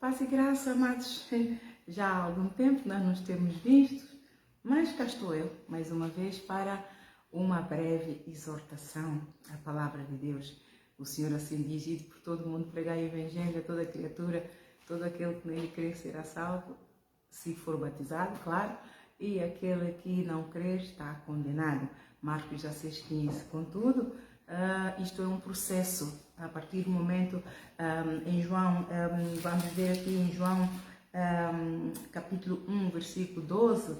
Paz e graça, amados. Já há algum tempo nós nos temos visto, mas cá estou eu, mais uma vez, para uma breve exortação à palavra de Deus. O Senhor assim diz: ide por todo mundo, pregar o Evangelho a toda criatura, todo aquele que nele crer será salvo, se for batizado, claro, e aquele que não crer está condenado. Marcos 16:15. Contudo, isto é um processo. A partir do momento, em João, vamos ver aqui em João capítulo 1, versículo 12,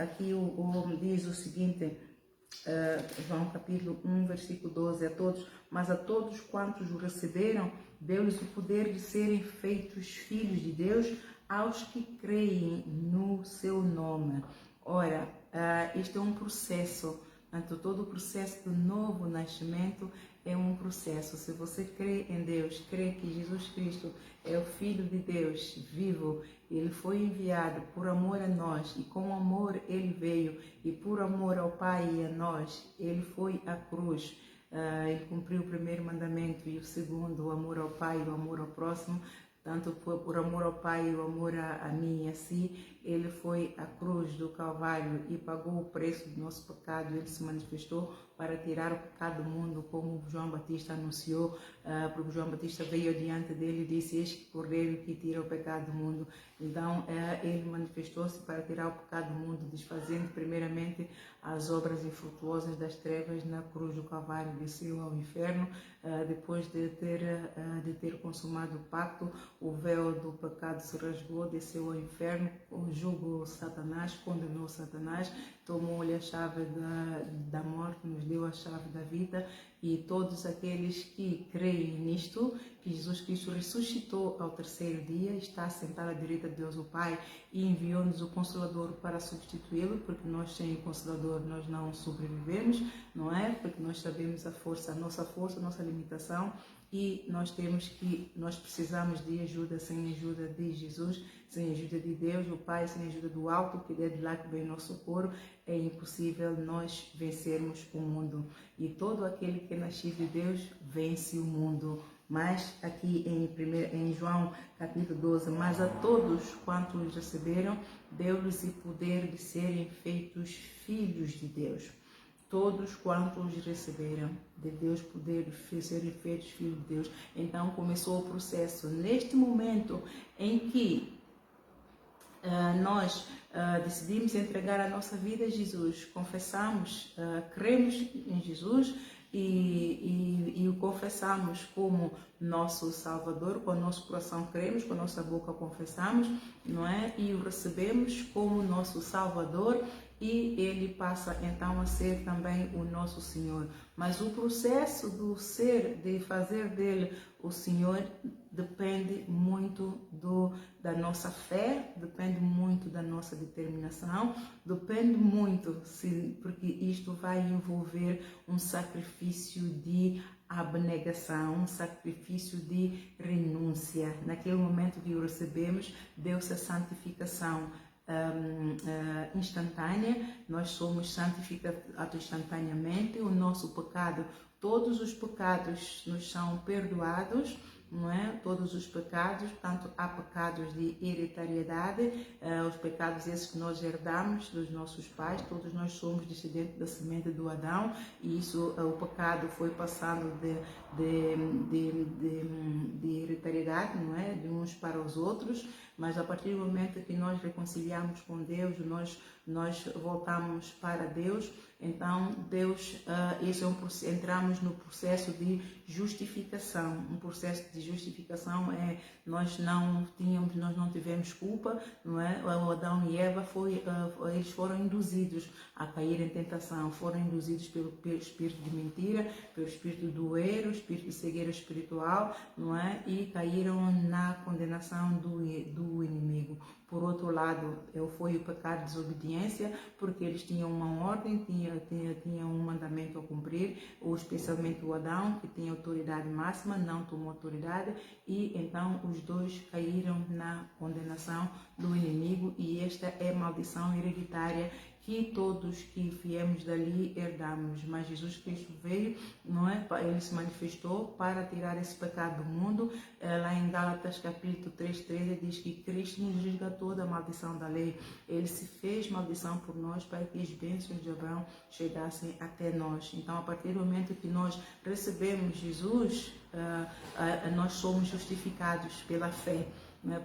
aqui diz o seguinte, João capítulo 1, versículo 12, mas a todos quantos o receberam, deu-lhes o poder de serem feitos filhos de Deus, aos que creem no seu nome. Ora, este é um processo. Portanto, todo o processo do novo nascimento é um processo. Se você crê em Deus, crê que Jesus Cristo é o Filho de Deus vivo, ele foi enviado por amor a nós e com amor ele veio, e por amor ao Pai e a nós, ele foi à cruz. Ele cumpriu o primeiro mandamento e o segundo, o amor ao Pai e o amor ao próximo. Tanto por amor ao Pai e o amor a mim e a si, ele foi à cruz do Calvário e pagou o preço do nosso pecado. Ele se manifestou para tirar o pecado do mundo, como João Batista anunciou, porque João Batista veio diante dele e disse: eis que Cordeiro que tira o pecado do mundo. Então, ele manifestou-se para tirar o pecado do mundo, desfazendo primeiramente as obras infrutuosas das trevas na cruz do Calvário. Desceu ao inferno, depois de ter consumado o pacto, o véu do pecado se rasgou, desceu ao inferno, julgou Satanás, condenou Satanás, tomou-lhe a chave da morte, nos deu a chave da vida, e todos aqueles que creem nisto, que Jesus Cristo ressuscitou ao terceiro dia, está sentado à direita de Deus o Pai e enviou-nos o Consolador para substituí-lo, porque nós sem o Consolador nós não sobrevivemos, não é? Porque nós sabemos a nossa limitação, e nós precisamos de ajuda. Sem a ajuda de Jesus, sem a ajuda de Deus, o Pai, sem a ajuda do alto, que é de lá que vem nosso socorro, é impossível nós vencermos o mundo. E todo aquele que é nascido de Deus vence o mundo. Mas aqui em João capítulo 12, mas a todos quantos receberam, deu-lhes o poder de serem feitos filhos de Deus. Todos quantos receberam de Deus poder de serem feitos filhos de Deus. Então começou o processo. Neste momento em que nós decidimos entregar a nossa vida a Jesus, confessamos, cremos em Jesus e o confessamos como nosso Salvador, com o nosso coração cremos, com a nossa boca confessamos, não é? E o recebemos como nosso Salvador, e ele passa então a ser também o nosso Senhor. Mas o processo de fazer dele o Senhor depende muito da nossa fé, depende muito da nossa determinação, depende muito, porque isto vai envolver um sacrifício de abnegação, um sacrifício de renúncia. Naquele momento que o recebemos, deu-se a santificação instantânea. Nós somos santificados instantaneamente. O nosso pecado, todos os pecados nos são perdoados, não é? Todos os pecados, portanto, há pecados de hereditariedade, os pecados esses que nós herdamos dos nossos pais. Todos nós somos descendentes da semente do Adão, e isso, o pecado foi passando de hereditariedade, não é? De uns para os outros. Mas a partir do momento que nós reconciliamos com Deus, nós voltamos para Deus. Então Deus, entramos no processo de justificação. Um processo de justificação é nós não tivemos culpa, não é? O Adão e Eva eles foram induzidos a cair em tentação, foram induzidos pelo espírito de mentira, pelo espírito do erro, espírito de cegueira espiritual, não é? E caíram na condenação do inimigo. Por outro lado, foi o pecado de desobediência, porque eles tinham uma ordem, tinham um mandamento a cumprir, ou especialmente o Adão, que tinha autoridade máxima, não tomou autoridade, e então os dois caíram na condenação do inimigo, e esta é a maldição hereditária que todos que viemos dali herdamos. Mas Jesus Cristo veio, não é? Ele se manifestou para tirar esse pecado do mundo. Lá em Gálatas capítulo 3:13 diz que Cristo nos resgatou da maldição da lei. Ele se fez maldição por nós para que as bênçãos de Abraão chegassem até nós. Então, a partir do momento que nós recebemos Jesus, nós somos justificados pela fé.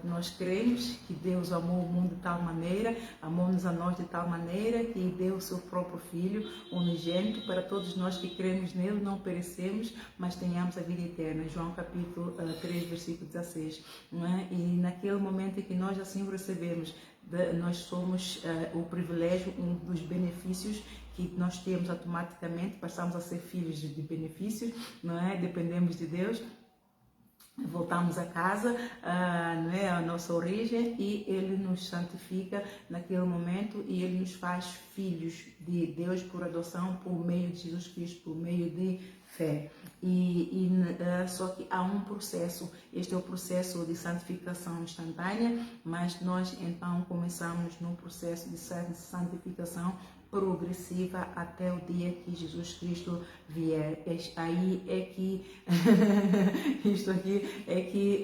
Nós cremos que Deus amou o mundo de tal maneira, amou-nos a nós de tal maneira, que deu o seu próprio Filho unigênito para todos nós que cremos nele, não perecemos, mas tenhamos a vida eterna. João capítulo 3, versículo 16. Não é? E naquele momento em que nós assim o recebemos, nós somos o privilégio, um dos benefícios que nós temos automaticamente, passamos a ser filhos de benefícios, não é? Dependemos de Deus. Voltamos a casa, não é, a nossa origem, e Ele nos santifica naquele momento e Ele nos faz filhos de Deus por adoção, por meio de Jesus Cristo, por meio de fé. Só que há um processo, este é o processo de santificação instantânea, mas nós então começamos num processo de santificação progressiva até o dia que Jesus Cristo vier. Aí é que isto aqui é que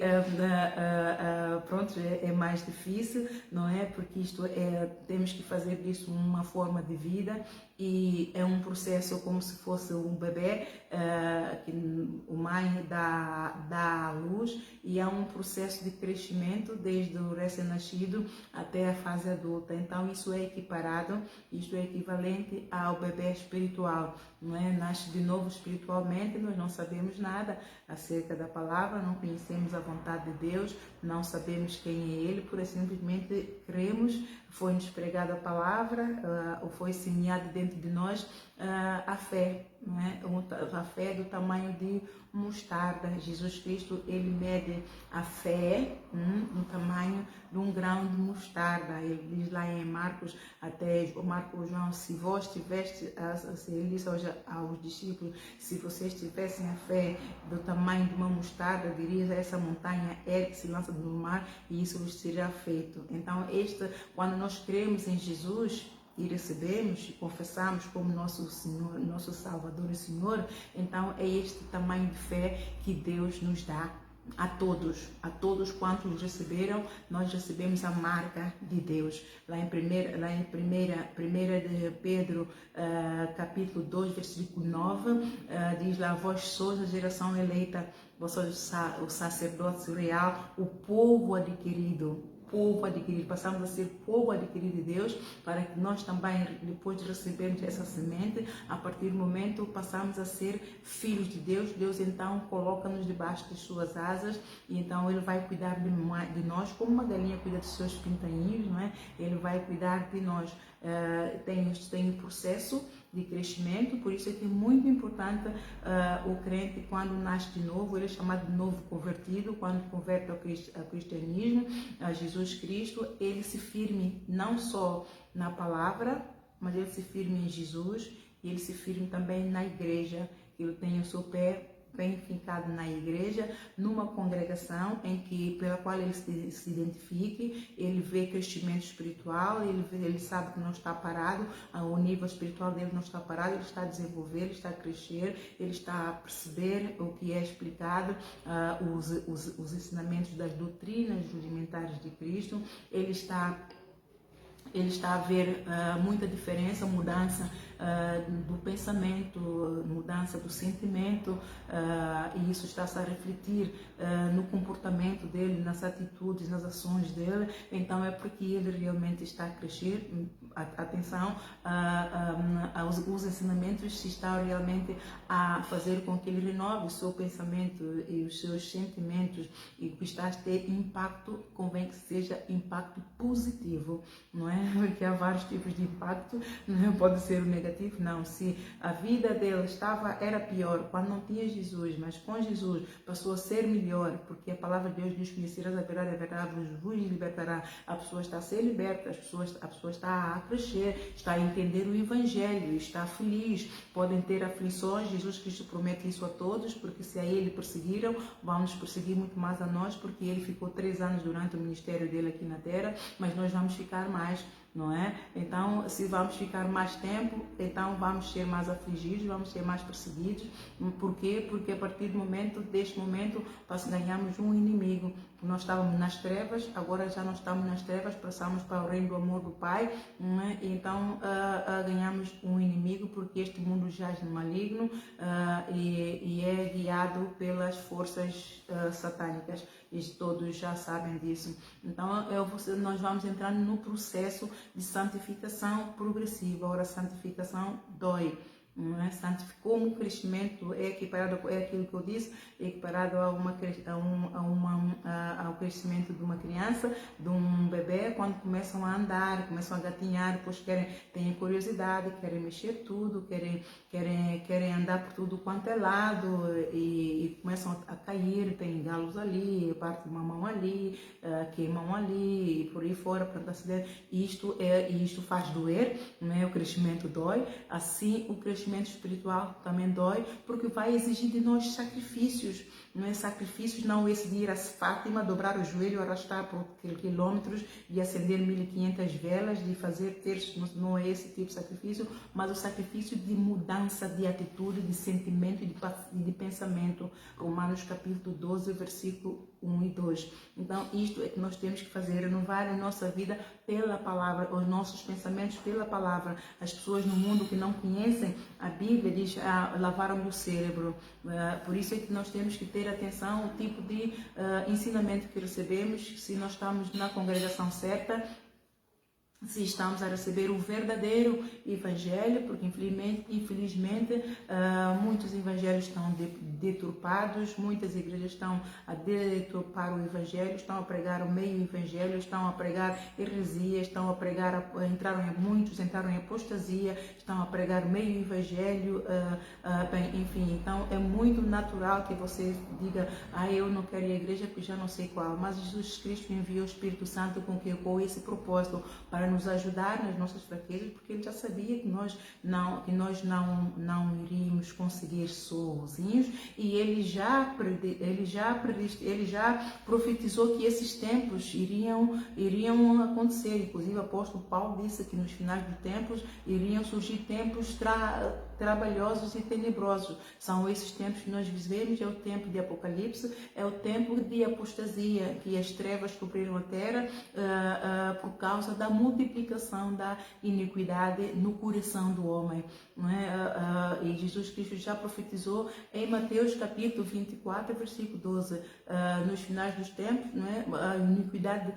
pronto, é mais difícil, não é? Porque isto temos que fazer disso uma forma de vida e é um processo como se fosse um bebê que o mãe dá à luz, e é um processo de crescimento desde o recém-nascido até a fase adulta. Então isso é equiparado, isto é equivalente ao bebê espiritual, não é? Nasce de novo espiritualmente, nós não sabemos nada acerca da palavra, não conhecemos a vontade de Deus, não sabemos quem é Ele, por simplesmente cremos, foi-nos pregada a palavra, ou foi semeada dentro de nós a fé, não é? A fé do tamanho de mostarda. Jesus Cristo, Ele mede a fé no tamanho de um grão de mostarda. Ele diz lá em Marcos João, se vós tiveste, ele disse aos discípulos, se vocês tivessem a fé do tamanho de uma mostarda, diriam a essa montanha, que se lança no mar, e isso vos será feito. Então, quando nós cremos em Jesus e recebemos e confessamos como nosso Senhor, nosso Salvador e Senhor, então é este tamanho de fé que Deus nos dá a todos quantos receberam. Nós recebemos a marca de Deus. Lá em 1 de Pedro, capítulo 2, versículo 9, diz lá, vós sois a geração eleita, vós sois o sacerdócio real, o povo adquirido, passamos a ser povo adquirido de Deus, para que nós também, depois de recebermos essa semente, a partir do momento passamos a ser filhos de Deus. Deus então coloca-nos debaixo de suas asas, e então Ele vai cuidar de nós, como uma galinha cuida dos seus pintainhos, não é? Ele vai cuidar de nós. Tem um processo de crescimento, por isso é que é muito importante o crente, quando nasce de novo, ele é chamado de novo convertido, quando converte ao cristianismo, a Jesus Cristo, ele se firme não só na palavra, mas ele se firme em Jesus, e ele se firme também na igreja, ele tem o seu pé bem fincado na igreja, numa congregação pela qual ele se identifique, ele vê crescimento espiritual, ele sabe que não está parado, o nível espiritual dele não está parado, ele está a desenvolver, ele está a crescer, ele está a perceber o que é explicado, os ensinamentos das doutrinas rudimentares de Cristo, ele está a ver muita diferença, mudança do pensamento, mudança do sentimento, e isso está-se a refletir no comportamento dele, nas atitudes, nas ações dele. Então é porque ele realmente está a crescer. Atenção, os ensinamentos se estão realmente a fazer com que ele renove o seu pensamento e os seus sentimentos, e que está a ter impacto, convém que seja impacto positivo, não é? Porque há vários tipos de impacto, não pode ser o negativo, não. Se a vida dele era pior quando não tinha Jesus, mas com Jesus passou a ser melhor, porque a palavra de Deus diz: conhecerás a verdade vos libertará. A pessoa está a ser liberta, a pessoa está a crescer, está a entender o Evangelho, está feliz. Podem ter aflições, Jesus Cristo promete isso a todos, porque se a ele perseguiram, vão nos perseguir muito mais a nós, porque ele ficou 3 anos durante o ministério dele aqui na terra, mas nós vamos ficar mais. não é? Então, se vamos ficar mais tempo, então vamos ser mais afligidos, vamos ser mais perseguidos. Por quê? Porque a partir deste momento, ganhamos um inimigo. Nós estávamos nas trevas, agora já não estamos nas trevas, passamos para o reino do amor do Pai, não é? Então ganhamos um inimigo, porque este mundo jaz no maligno e é guiado pelas forças satânicas. E todos já sabem disso. Então, nós vamos entrar no processo de santificação progressiva. Ora, santificação dói. Não é? Como o crescimento é equiparado, é aquilo que eu disse, é equiparado ao crescimento de uma criança, de um bebê, quando começam a andar, começam a gatinhar, depois têm curiosidade, querem mexer tudo, querem andar por tudo quanto é lado e começam a cair, tem galos ali, parte de uma mão ali, queimam ali e por aí fora, portanto, acidente. Isto faz doer, não é? O crescimento dói, assim o crescimento espiritual também dói, porque vai exigir de nós sacrifícios, não é? Sacrifícios, não esse de ir a Fátima, dobrar o joelho, arrastar por quilômetros e acender 1500 velas, de fazer terços, não é esse tipo de sacrifício, mas o sacrifício de mudança de atitude, de sentimento e de pensamento. Romanos capítulo 12, versículo 1 e 2. Então, isto é que nós temos que fazer, renovar a nossa vida pela palavra, os nossos pensamentos pela palavra. As pessoas no mundo que não conhecem a Bíblia diz lavaram o cérebro. Por isso é que nós temos que ter atenção ao tipo de ensinamento que recebemos, se nós estamos na congregação certa, se estamos a receber o verdadeiro evangelho, porque infelizmente muitos evangelhos estão deturpados, muitas igrejas estão a deturpar o evangelho, estão a pregar o meio evangelho, estão a pregar heresias, estão a pregar, muitos entraram em apostasia, estão a pregar o meio evangelho, enfim, então é muito natural que você diga, eu não quero ir à igreja porque já não sei qual, mas Jesus Cristo enviou o Espírito Santo com esse propósito, para nos ajudar nas nossas fraquezas, porque ele já sabia que nós não iríamos conseguir sozinhos, e ele já profetizou que esses tempos iriam acontecer. Inclusive o apóstolo Paulo disse que nos finais dos tempos iriam surgir tempos trabalhosos e tenebrosos. São esses tempos que nós vivemos, é o tempo de Apocalipse, é o tempo de apostasia, que as trevas cobriram a terra por causa da multiplicação da iniquidade no coração do homem. Não é? E Jesus Cristo já profetizou em Mateus capítulo 24, versículo 12, nos finais dos tempos, não é? A iniquidade,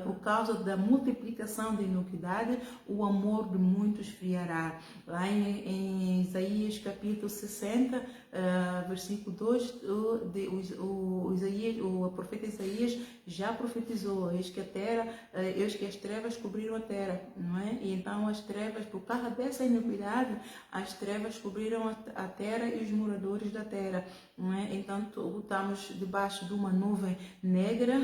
por causa da multiplicação da iniquidade, o amor de muitos esfriará. Lá em Isaías capítulo 60, versículo 2, o profeta Isaías já profetizou, eis que as trevas cobriram a terra, não é? E então as trevas, por causa dessa iniquidade, as trevas cobriram a terra e os moradores da terra, não é? Então estamos debaixo de uma nuvem negra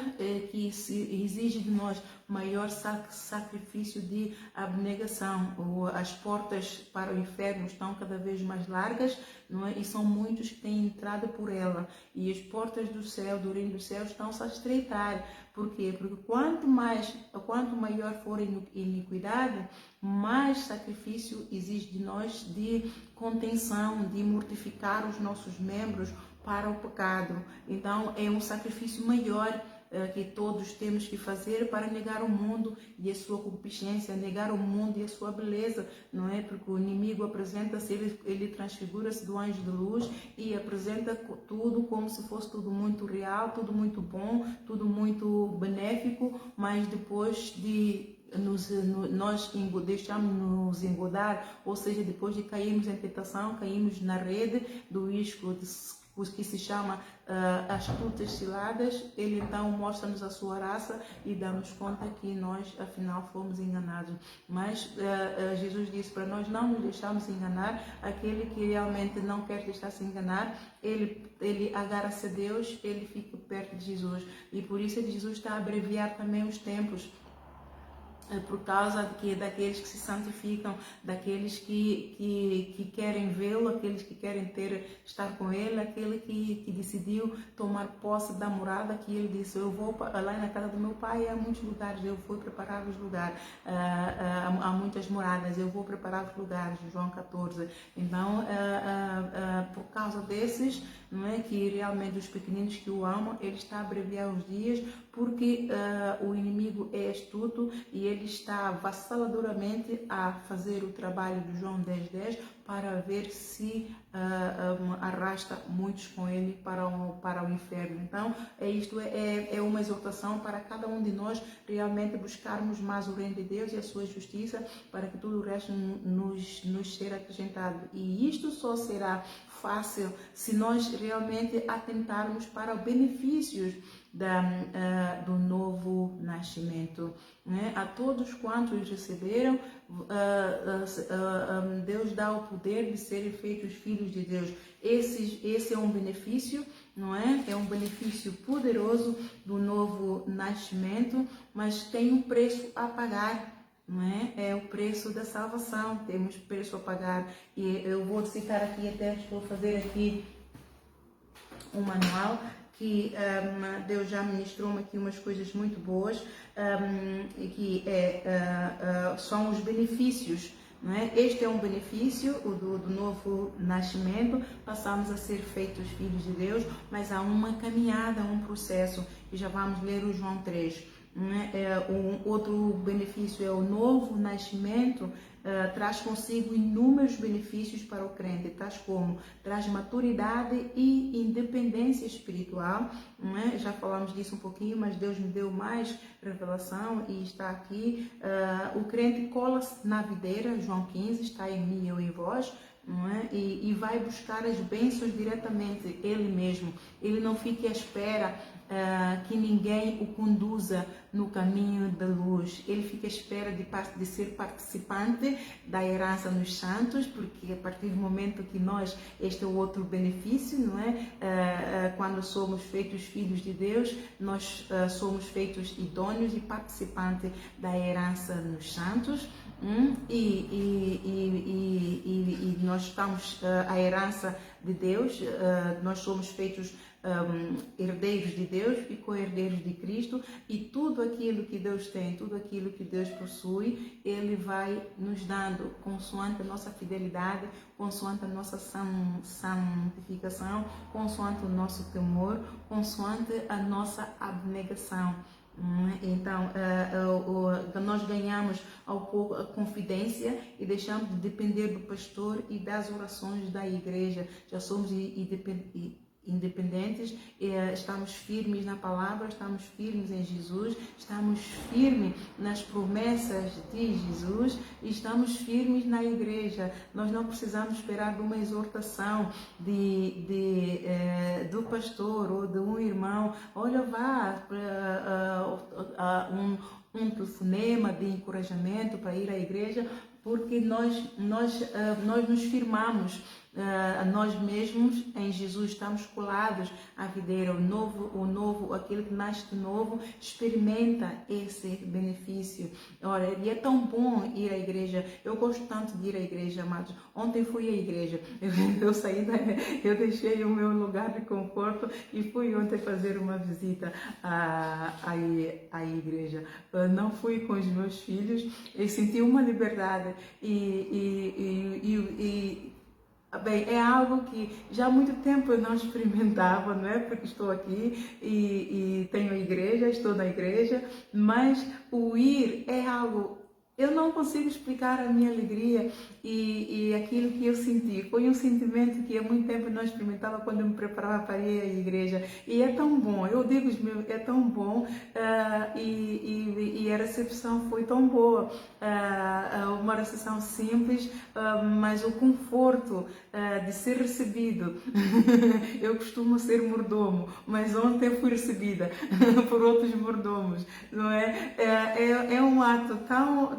que exige de nós maior sacrifício de abnegação. As portas para o inferno estão cada vez mais largas, não é? E são muitos que têm entrado por ela, e as portas do céu, do reino do céu, estão-se a estreitar. Por quê? Porque quanto maior for a iniquidade, mais sacrifício exige de nós de contenção, de mortificar os nossos membros para o pecado. Então é um sacrifício maior que todos temos que fazer para negar o mundo e a sua concupiscência, negar o mundo e a sua beleza, não é? Porque o inimigo apresenta-se, ele transfigura-se do anjo de luz e apresenta tudo como se fosse tudo muito real, tudo muito bom, tudo muito benéfico, mas depois de nós deixamos-nos engodar, ou seja, depois de cairmos em tentação, caímos na rede do isco que se chama astutas ciladas, ele então mostra-nos a sua raça e dá-nos conta que nós afinal fomos enganados. Mas Jesus disse para nós não nos deixarmos enganar. Aquele que realmente não quer deixar-se enganar, ele agarra-se a Deus, ele fica perto de Jesus, e por isso Jesus está a abreviar também os tempos. por causa daqueles que se santificam, daqueles que querem vê-lo, aqueles que querem estar com ele, aquele que decidiu tomar posse da morada, que ele disse, eu vou lá na casa do meu pai, há muitos lugares, eu vou preparar os lugares, há muitas moradas, eu vou preparar os lugares, João 14. Então, por causa desses, não é, que realmente os pequeninos que o amam, ele está a abreviar os dias, porque o inimigo é astuto e ele está avassaladoramente a fazer o trabalho do João 10:10 para ver se arrasta muitos com ele para o inferno. Então, isto é uma exortação para cada um de nós realmente buscarmos mais o reino de Deus e a sua justiça, para que tudo o resto nos será acrescentado. E isto só será fácil se nós realmente atentarmos para os benefícios do novo nascimento, né? A todos quantos receberam, Deus dá o poder de serem feitos filhos de Deus. Esse é um benefício, não é? É um benefício poderoso do novo nascimento, mas tem um preço a pagar. Não é? É o preço da salvação, temos preço a pagar. E eu vou citar aqui, até estou a fazer aqui um manual que Deus já ministrou-me aqui umas coisas muito boas, que são os benefícios. Não é? Este é um benefício do novo nascimento, passamos a ser feitos filhos de Deus, mas há uma caminhada, um processo, e já vamos ler o João 3. Um outro benefício é o novo nascimento, traz consigo inúmeros benefícios para o crente, tais como traz maturidade e independência espiritual, não é? Já falamos disso um pouquinho, mas Deus me deu mais revelação e está aqui. O crente cola-se na videira, João 15, está em mim, eu em vós, não é? E vai buscar as bênçãos diretamente, ele mesmo. Ele não fica à espera que ninguém o conduza no caminho da luz. Ele fica à espera de ser participante da herança nos santos, porque a partir do momento que nós, este é o outro benefício, não é? Quando somos feitos filhos de Deus, nós somos feitos idôneos e participantes da herança nos santos. E nós estamos a herança de Deus, nós somos feitos herdeiros de Deus e co-herdeiros de Cristo, e tudo aquilo que Deus tem, tudo aquilo que Deus possui, Ele vai nos dando consoante a nossa fidelidade, consoante a nossa santificação, consoante o nosso temor, consoante a nossa abnegação. Então, nós ganhamos ao pouco a confidência e deixamos de depender do pastor e das orações da igreja. Já somos independentes, estamos firmes na palavra, estamos firmes em Jesus, estamos firmes nas promessas de Jesus e estamos firmes na igreja. Nós não precisamos esperar de uma exortação do pastor ou de um irmão. Olha, vá para um telefonema de encorajamento para ir à igreja, porque nós nos firmamos a nós mesmos em Jesus, estamos colados à videira. O novo, aquele que nasce de novo, experimenta esse benefício. Olha, e é tão bom ir à igreja. Eu gosto tanto de ir à igreja, amados. Ontem fui à igreja. Eu deixei o meu lugar de conforto e fui ontem fazer uma visita à igreja. Eu não fui com os meus filhos. Eu senti uma liberdade bem, é algo que já há muito tempo eu não experimentava, não é? Porque estou aqui e tenho a igreja, estou na igreja, mas o ir é algo... Eu não consigo explicar a minha alegria e aquilo que eu senti. Foi um sentimento que há muito tempo eu não experimentava quando eu me preparava para ir à igreja. E é tão bom, eu digo, é tão bom, e a recepção foi tão boa. Uma recepção simples, mas o conforto de ser recebido. Eu costumo ser mordomo, mas ontem fui recebida por outros mordomos, não é? É um ato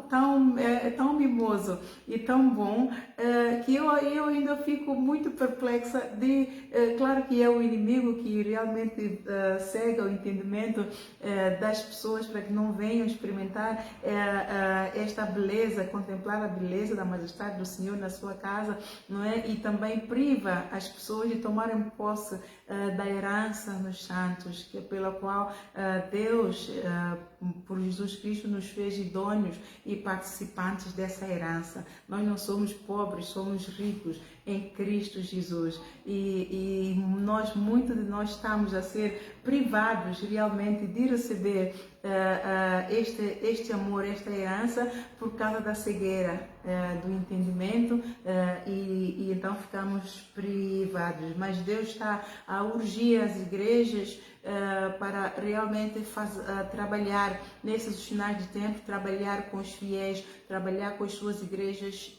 tão mimoso e tão bom, que eu ainda fico muito perplexa claro que é o inimigo que realmente cega o entendimento das pessoas para que não venham experimentar esta beleza, contemplar a beleza da majestade do Senhor na sua casa, não é? E também priva as pessoas de tomarem posse da herança nos santos, pela qual Deus, por Jesus Cristo, nos fez idôneos e participantes dessa herança. Nós não somos pobres, somos ricos em Cristo Jesus. E muitos de nós estamos a ser privados realmente de receber este amor, esta herança, por causa da cegueira do entendimento, e então ficamos privados. Mas Deus está a urgir as igrejas para realmente trabalhar nesses finais de tempo, trabalhar com os fiéis, trabalhar com as suas igrejas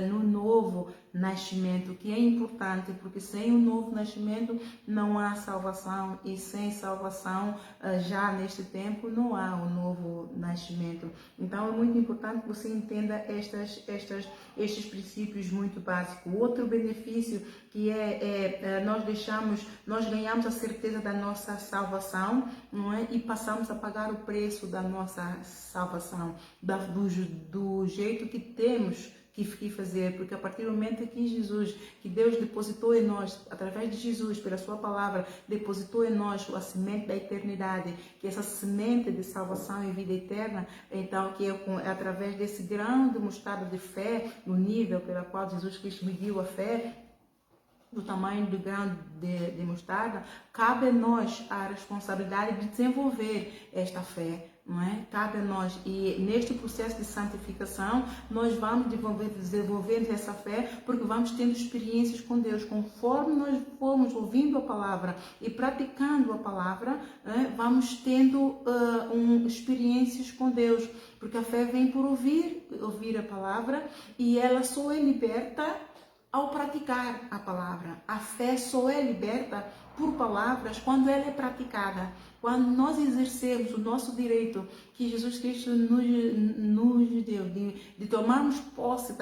no novo nascimento, que é importante, porque sem o novo nascimento não há salvação, e sem salvação já neste tempo não há o novo nascimento. Então é muito importante que você entenda estes princípios muito básicos. Outro benefício que nós ganhamos a certeza da nossa salvação, não é? E passamos a pagar o preço da nossa salvação, do jeito que temos que fazer, porque a partir do momento que Deus depositou em nós, através de Jesus, pela sua palavra, depositou em nós a semente da eternidade, que essa semente de salvação e vida eterna, então que é através desse grão de mostarda de fé, no nível pela qual Jesus Cristo mediu a fé, do tamanho do grão de mostarda, cabe a nós a responsabilidade de desenvolver esta fé, não é? Cabe a nós, e neste processo de santificação nós vamos desenvolvendo essa fé, porque vamos tendo experiências com Deus. Conforme nós formos ouvindo a palavra e praticando a palavra, vamos tendo experiências com Deus, porque a fé vem por ouvir a palavra, e ela só é liberta ao praticar a palavra. A fé só é liberta por palavras quando ela é praticada. Quando nós exercemos o nosso direito que Jesus Cristo nos deu, de tomarmos posse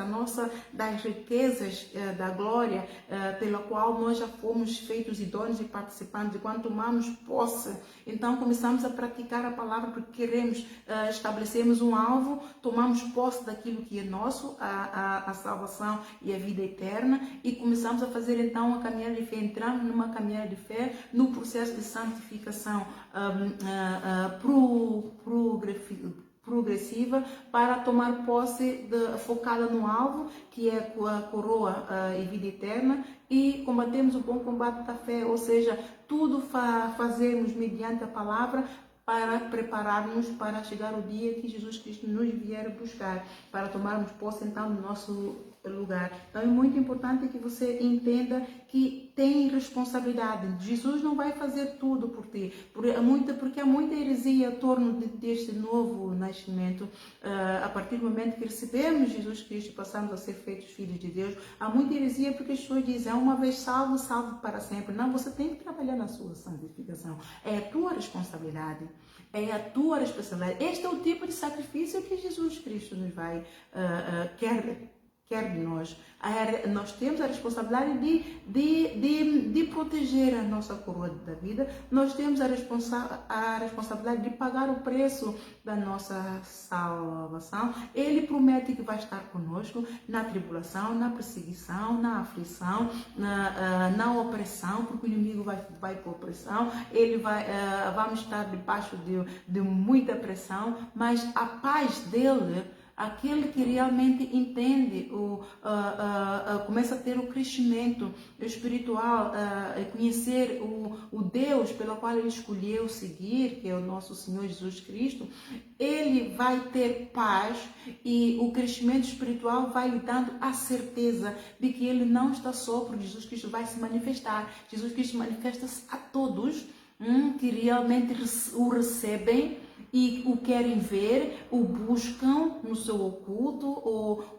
das riquezas da glória, pela qual nós já fomos feitos idôneos e participantes, e quando tomamos posse, então começamos a praticar a palavra, porque queremos estabelecermos um alvo, tomamos posse daquilo que é nosso, a salvação e a vida eterna, e começamos a fazer então uma caminhada de fé, entramos numa caminhada de fé, no processo de santificação progressiva, para tomar posse focada no alvo, que é a coroa e vida eterna, e combatemos o bom combate da fé, ou seja, tudo fazemos mediante a palavra, para prepararmos para chegar o dia que Jesus Cristo nos vier buscar, para tomarmos posse então do nosso lugar. Então é muito importante que você entenda que tem responsabilidade. Jesus não vai fazer tudo por ti, porque há muita heresia em torno deste novo nascimento. A partir do momento que recebemos Jesus Cristo e passamos a ser feitos filhos de Deus, há muita heresia, porque as pessoas dizem: uma vez salvo, salvo para sempre. Não, você tem que trabalhar na sua santificação. É a tua responsabilidade. É a tua responsabilidade. Este é o tipo de sacrifício que Jesus Cristo nos vai quer de nós. Nós temos a responsabilidade de proteger a nossa coroa da vida. Nós temos a responsabilidade de pagar o preço da nossa salvação. Ele promete que vai estar conosco na tribulação, na perseguição, na aflição, na opressão, porque o inimigo vai por opressão. Vamos estar debaixo de muita pressão, mas a paz dele, aquele que realmente entende, começa a ter o crescimento espiritual, conhecer o Deus pelo qual ele escolheu seguir, que é o nosso Senhor Jesus Cristo, ele vai ter paz, e o crescimento espiritual vai lhe dando a certeza de que ele não está só, porque Jesus Cristo vai se manifestar. Jesus Cristo manifesta-se a todos que realmente o recebem e o querem ver, o buscam no seu oculto,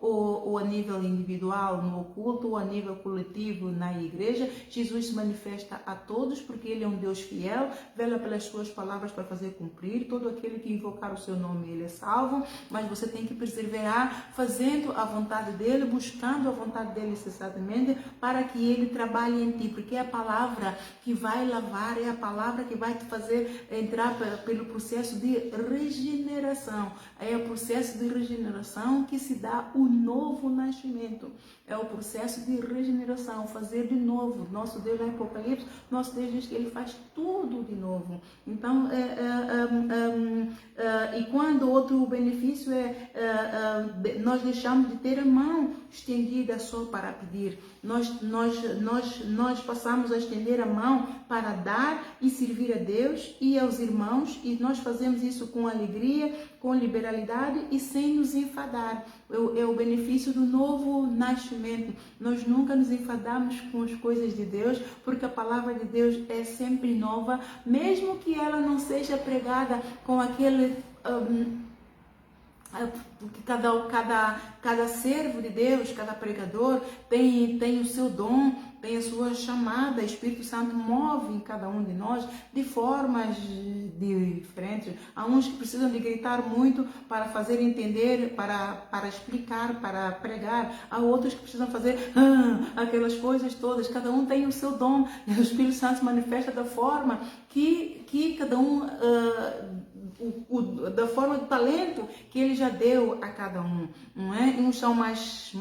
ou a nível individual no oculto, ou a nível coletivo na igreja. Jesus se manifesta a todos porque Ele é um Deus fiel, vela pelas suas palavras para fazer cumprir. Todo aquele que invocar o seu nome, ele é salvo, mas você tem que perseverar fazendo a vontade dele, buscando a vontade dele incessantemente, para que ele trabalhe em ti, porque é a palavra que vai lavar, é a palavra que vai te fazer entrar pelo processo de regeneração. É o processo de regeneração que se dá o novo nascimento. É o processo de regeneração, fazer de novo. Nosso Deus, no Apocalipse, nosso Deus diz que Ele faz tudo de novo. Então, e quando outro benefício nós deixamos de ter a mão estendida só para pedir. Nós passamos a estender a mão para dar e servir a Deus e aos irmãos, e nós fazemos isso com alegria, com liberalidade e sem nos enfadar. É o benefício do novo nascimento. Nós nunca nos enfadamos com as coisas de Deus, porque a palavra de Deus é sempre nova, mesmo que ela não seja pregada com aquele... porque cada servo de Deus, cada pregador tem o seu dom, tem a sua chamada. O Espírito Santo move em cada um de nós de formas diferentes. Há uns que precisam de gritar muito para fazer entender, para explicar, para pregar. Há outros que precisam fazer aquelas coisas todas. Cada um tem o seu dom. E o Espírito Santo se manifesta da forma que cada um... da forma do talento que Ele já deu a cada um, não é? Uns são mais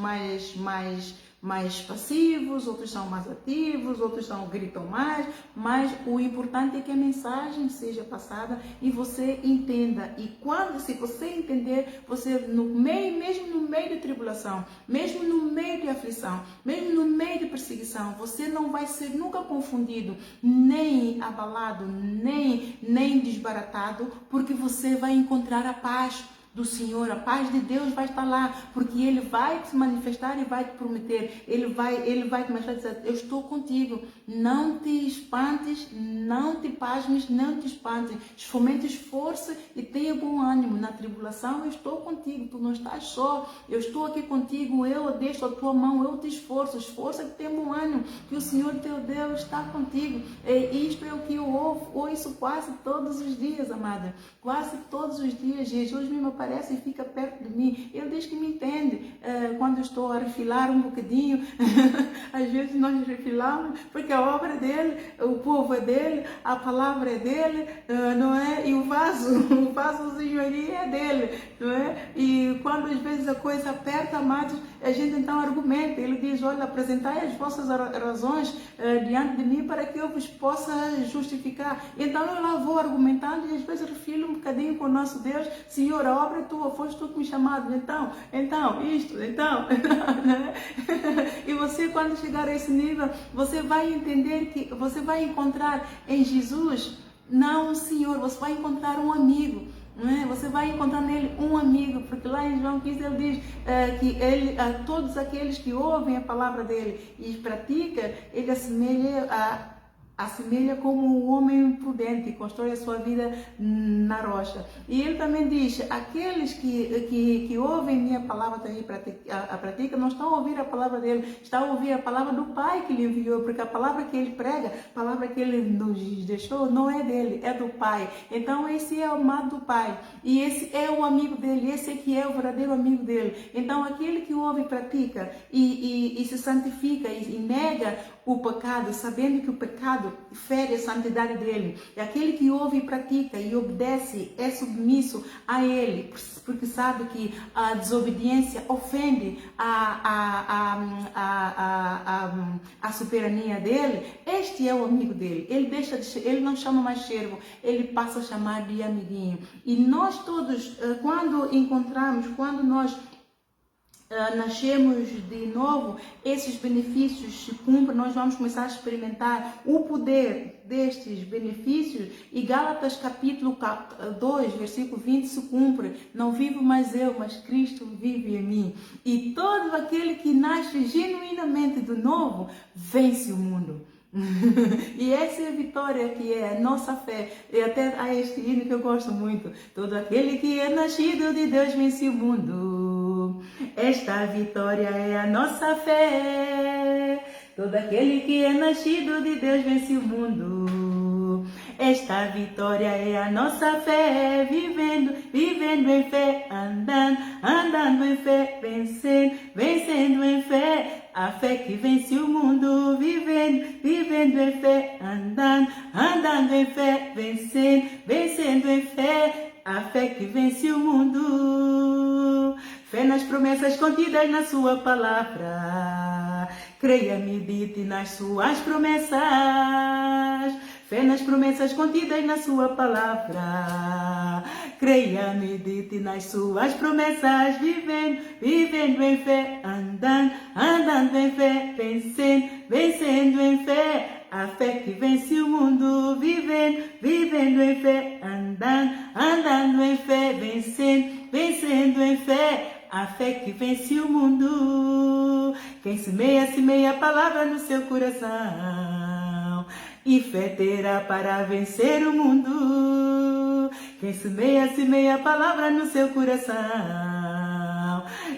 passivos, outros são mais ativos, outros gritam mais, mas o importante é que a mensagem seja passada e você entenda. E se você entender, você mesmo no meio de tribulação, mesmo no meio de aflição, mesmo no meio de perseguição, você não vai ser nunca confundido, nem abalado, nem desbaratado, porque você vai encontrar a paz do Senhor, a paz de Deus vai estar lá, porque Ele vai se manifestar e vai te prometer, Ele vai te mostrar e dizer: eu estou contigo, não te espantes, não te pasmes, não te espantes, fomente esforço e tenha bom ânimo. Na tribulação eu estou contigo, tu não estás só, eu estou aqui contigo, eu deixo a tua mão, eu te esforço, esforça que tenha bom ânimo, que o Senhor teu Deus está contigo. Isto é o que eu ouço quase todos os dias, amada, quase todos os dias. Jesus mesmo aparece e fica perto de mim. Ele diz que me entende. Quando eu estou a refilar um bocadinho, às vezes nós refilamos, porque a obra é dele, o povo é dele, a palavra é dele, não é? E o vasozinho ali é dele, não é? E quando às vezes a coisa aperta, amados, a gente então argumenta. Ele diz: olha, apresentai as vossas razões diante de mim para que eu vos possa justificar. Então eu lá vou argumentando e às vezes refilo um bocadinho com o nosso Deus: Senhor, a obra é tua, foste tu que me chamaste, então, né? E você, quando chegar a esse nível, você vai entender que você vai encontrar em Jesus não um Senhor, você vai encontrar um amigo. Não é? Você vai encontrar nele um amigo, porque lá em João 15 ele diz que ele, a todos aqueles que ouvem a palavra dele e pratica, ele assemelha como um homem prudente que constrói a sua vida na rocha. E ele também diz: aqueles que ouvem minha palavra também a pratica, não estão a ouvir a palavra dele, estão a ouvir a palavra do Pai que lhe enviou, porque a palavra que ele prega, a palavra que ele nos deixou, não é dele, é do Pai. Então esse é o amado do Pai, e esse é o amigo dele, esse é que é o verdadeiro amigo dele. Então aquele que ouve e pratica e se santifica e nega o pecado, sabendo que o pecado fere a santidade dele, é aquele que ouve e pratica e obedece, é submisso a ele, porque sabe que a desobediência ofende a soberania dele. Este é o amigo dele. Ele não chama mais servo, ele passa a chamar de amiguinho. E nós todos, quando nós nascemos de novo, esses benefícios se cumprem, nós vamos começar a experimentar o poder destes benefícios, e Gálatas capítulo 2, versículo 20 se cumpre: não vivo mais eu, mas Cristo vive em mim. E todo aquele que nasce genuinamente do novo vence o mundo. E essa é a vitória que é a nossa fé. E até há este hino que eu gosto muito. Todo aquele que é nascido de Deus vence o mundo. Esta vitória é a nossa fé. Todo aquele que é nascido de Deus vence o mundo. Esta vitória é a nossa fé, vivendo em fé, andando em fé, vencendo em fé. A fé que vence o mundo, vivendo em fé, andando em fé, vencendo em fé. A fé que vence o mundo. Fé nas promessas contidas na sua palavra. Creia, medite nas suas promessas. Fé nas promessas contidas na sua palavra. Creia, medite nas suas promessas. Vivendo em fé, andando em fé, vencendo em fé. A fé que vence o mundo, vivendo em fé, andando em fé, vencendo em fé. A fé que vence o mundo. Quem semeia a palavra no seu coração. E fé terá para vencer o mundo. Quem semeia a palavra no seu coração.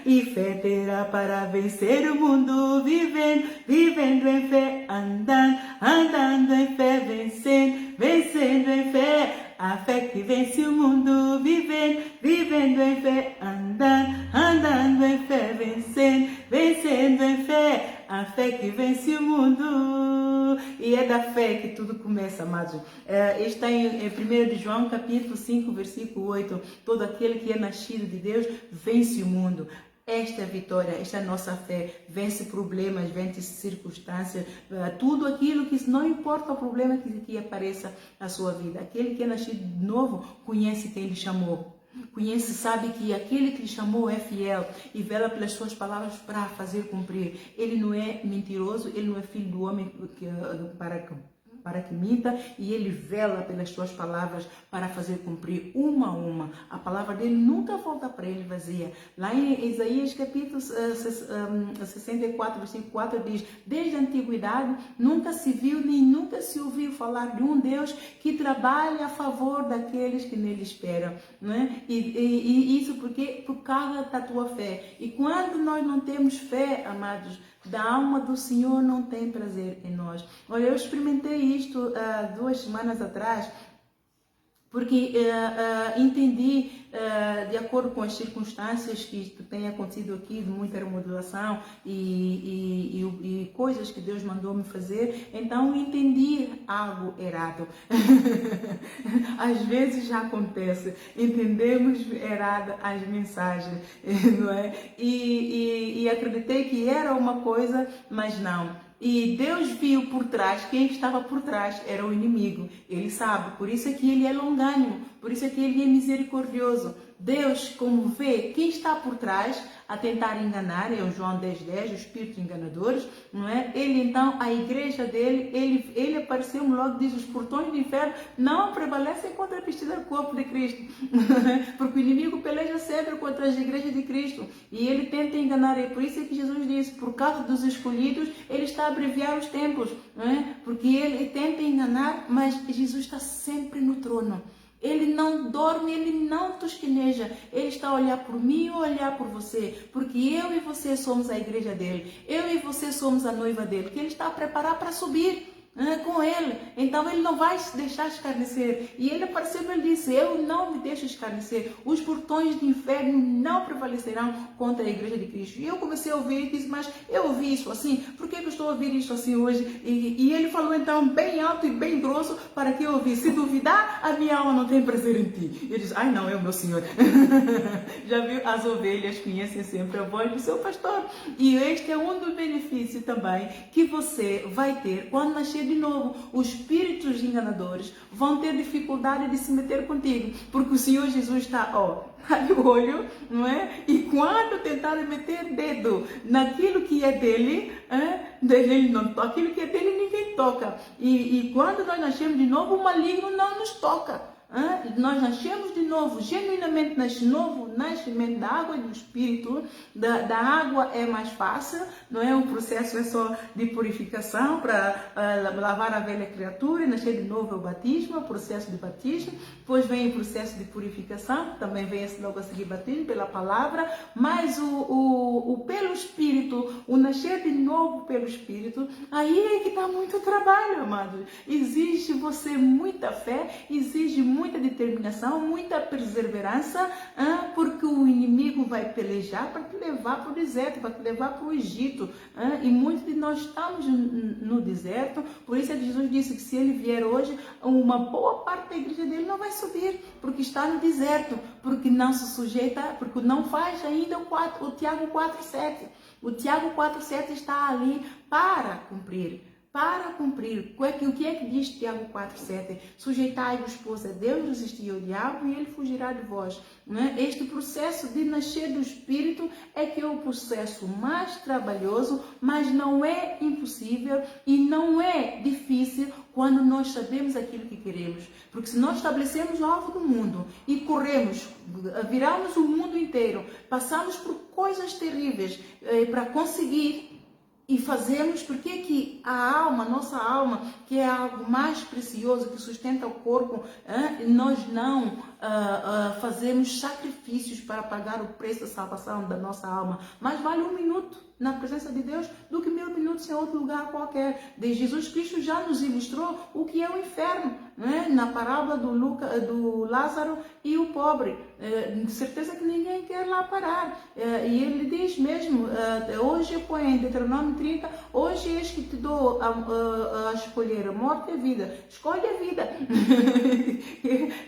E fé terá para vencer o mundo. Vivendo em fé, andando em fé, vencendo em fé. A fé que vence o mundo, vivendo em fé, andando em fé, vencendo em fé. A fé que vence o mundo. E é da fé que tudo começa, amados. Está em 1 de João, capítulo 5, versículo 8. Todo aquele que é nascido de Deus vence o mundo. Esta é a vitória, esta é a nossa fé, vence problemas, vence circunstâncias, tudo aquilo que não importa o problema que apareça na sua vida. Aquele que é nascido de novo conhece quem lhe chamou. Conhece, sabe que aquele que lhe chamou é fiel e vela pelas suas palavras para fazer cumprir. Ele não é mentiroso, ele não é filho do homem para que minta, e ele vela pelas suas palavras para fazer cumprir uma a uma. A palavra dele nunca volta para ele vazia. Lá em Isaías capítulo 64, versículo 4 diz: desde a antiguidade nunca se viu nem nunca se ouviu falar de um Deus que trabalha a favor daqueles que nele esperam, não é? E isso por causa da tua fé. E quando nós não temos fé, amados, da alma do Senhor não tem prazer em nós. Olha, eu experimentei isto 2 semanas atrás, porque entendi, de acordo com as circunstâncias que têm acontecido aqui, de muita remodelação e coisas que Deus mandou me fazer, então entendi algo errado. Às vezes já acontece, entendemos errado as mensagens, não é? E acreditei que era uma coisa, mas não. E Deus viu por trás, quem estava por trás era o inimigo. Ele sabe, por isso é que ele é longânimo, por isso é que ele é misericordioso. Deus, como vê quem está por trás a tentar enganar, é o João 10:10, os espíritos enganadores, não é? Ele então, a igreja dele, ele apareceu logo, diz: os portões do inferno não prevalecem contra a vestida do corpo de Cristo, porque o inimigo peleja sempre contra as igrejas de Cristo e ele tenta enganar. É por isso que Jesus disse: por causa dos escolhidos, ele está a abreviar os tempos, não é? Porque ele tenta enganar, mas Jesus está sempre no trono. Ele não dorme, ele não tosqueneja. Ele está a olhar por mim ou olhar por você. Porque eu e você somos a igreja dele. Eu e você somos a noiva dele. Que ele está a preparar para subir com ele. Então ele não vai se deixar escarnecer. E ele apareceu e ele disse: eu não me deixo escarnecer. Os portões do inferno não prevalecerão contra a igreja de Cristo. E eu comecei a ouvir e disse: mas eu ouvi isso assim? Por que eu estou a ouvir isso assim hoje? E ele falou então bem alto e bem grosso para que eu ouvisse: se duvidar, a minha alma não tem prazer em ti. Eu disse: ai não, é o meu Senhor. Já viu? As ovelhas conhecem sempre a voz do seu pastor. E este é um dos benefícios também que você vai ter quando nascer de novo. Os espíritos enganadores vão ter dificuldade de se meter contigo, porque o Senhor Jesus está, de olho, não é? E quando tentarem meter dedo naquilo que é dele, ele não toca. Aquilo que é dele ninguém toca. E quando nós nascemos de novo, o maligno não nos toca. Nós nascemos de novo, genuinamente novo nascimento da água e do Espírito. Da água é mais fácil, não é? O processo é só de purificação para lavar a velha criatura e nascer de novo é o batismo, o processo de batismo. Depois vem o processo de purificação, também vem logo a seguir batismo pela palavra, mas o pelo Espírito, o nascer de novo pelo Espírito, aí é que está muito trabalho, amados. Exige você muita fé, exige muita determinação, muita perseverança, porque o inimigo vai pelejar para te levar para o deserto, para te levar para o Egito, e muitos de nós estamos no deserto. Por isso é que Jesus disse que se ele vier hoje, uma boa parte da igreja dele não vai subir, porque está no deserto, porque não se sujeita, porque não faz ainda o Tiago 4,7. O Tiago 4,7 está ali para cumprir. Para cumprir. O que é que diz Tiago 4,7? Sujeitai-vos, pois, a Deus, resistir ao diabo e ele fugirá de vós. Este processo de nascer do Espírito é que é o processo mais trabalhoso, mas não é impossível e não é difícil quando nós sabemos aquilo que queremos. Porque se nós estabelecemos o alvo do mundo e corremos, viramos o mundo inteiro, passamos por coisas terríveis para conseguir. E fazemos porque que a alma, nossa alma, que é algo mais precioso, que sustenta o corpo, nós não fazemos sacrifícios para pagar o preço da salvação da nossa alma. Mas vale 1 minuto na presença de Deus do que 1000 minutos em outro lugar qualquer. Jesus Cristo já nos ilustrou o que é o inferno, na parábola do Lázaro e o pobre. De certeza que ninguém quer lá parar. E ele diz mesmo, hoje eu ponho em Deuteronômio 30, hoje eis que te dou a escolher a morte e a vida. Escolhe a vida.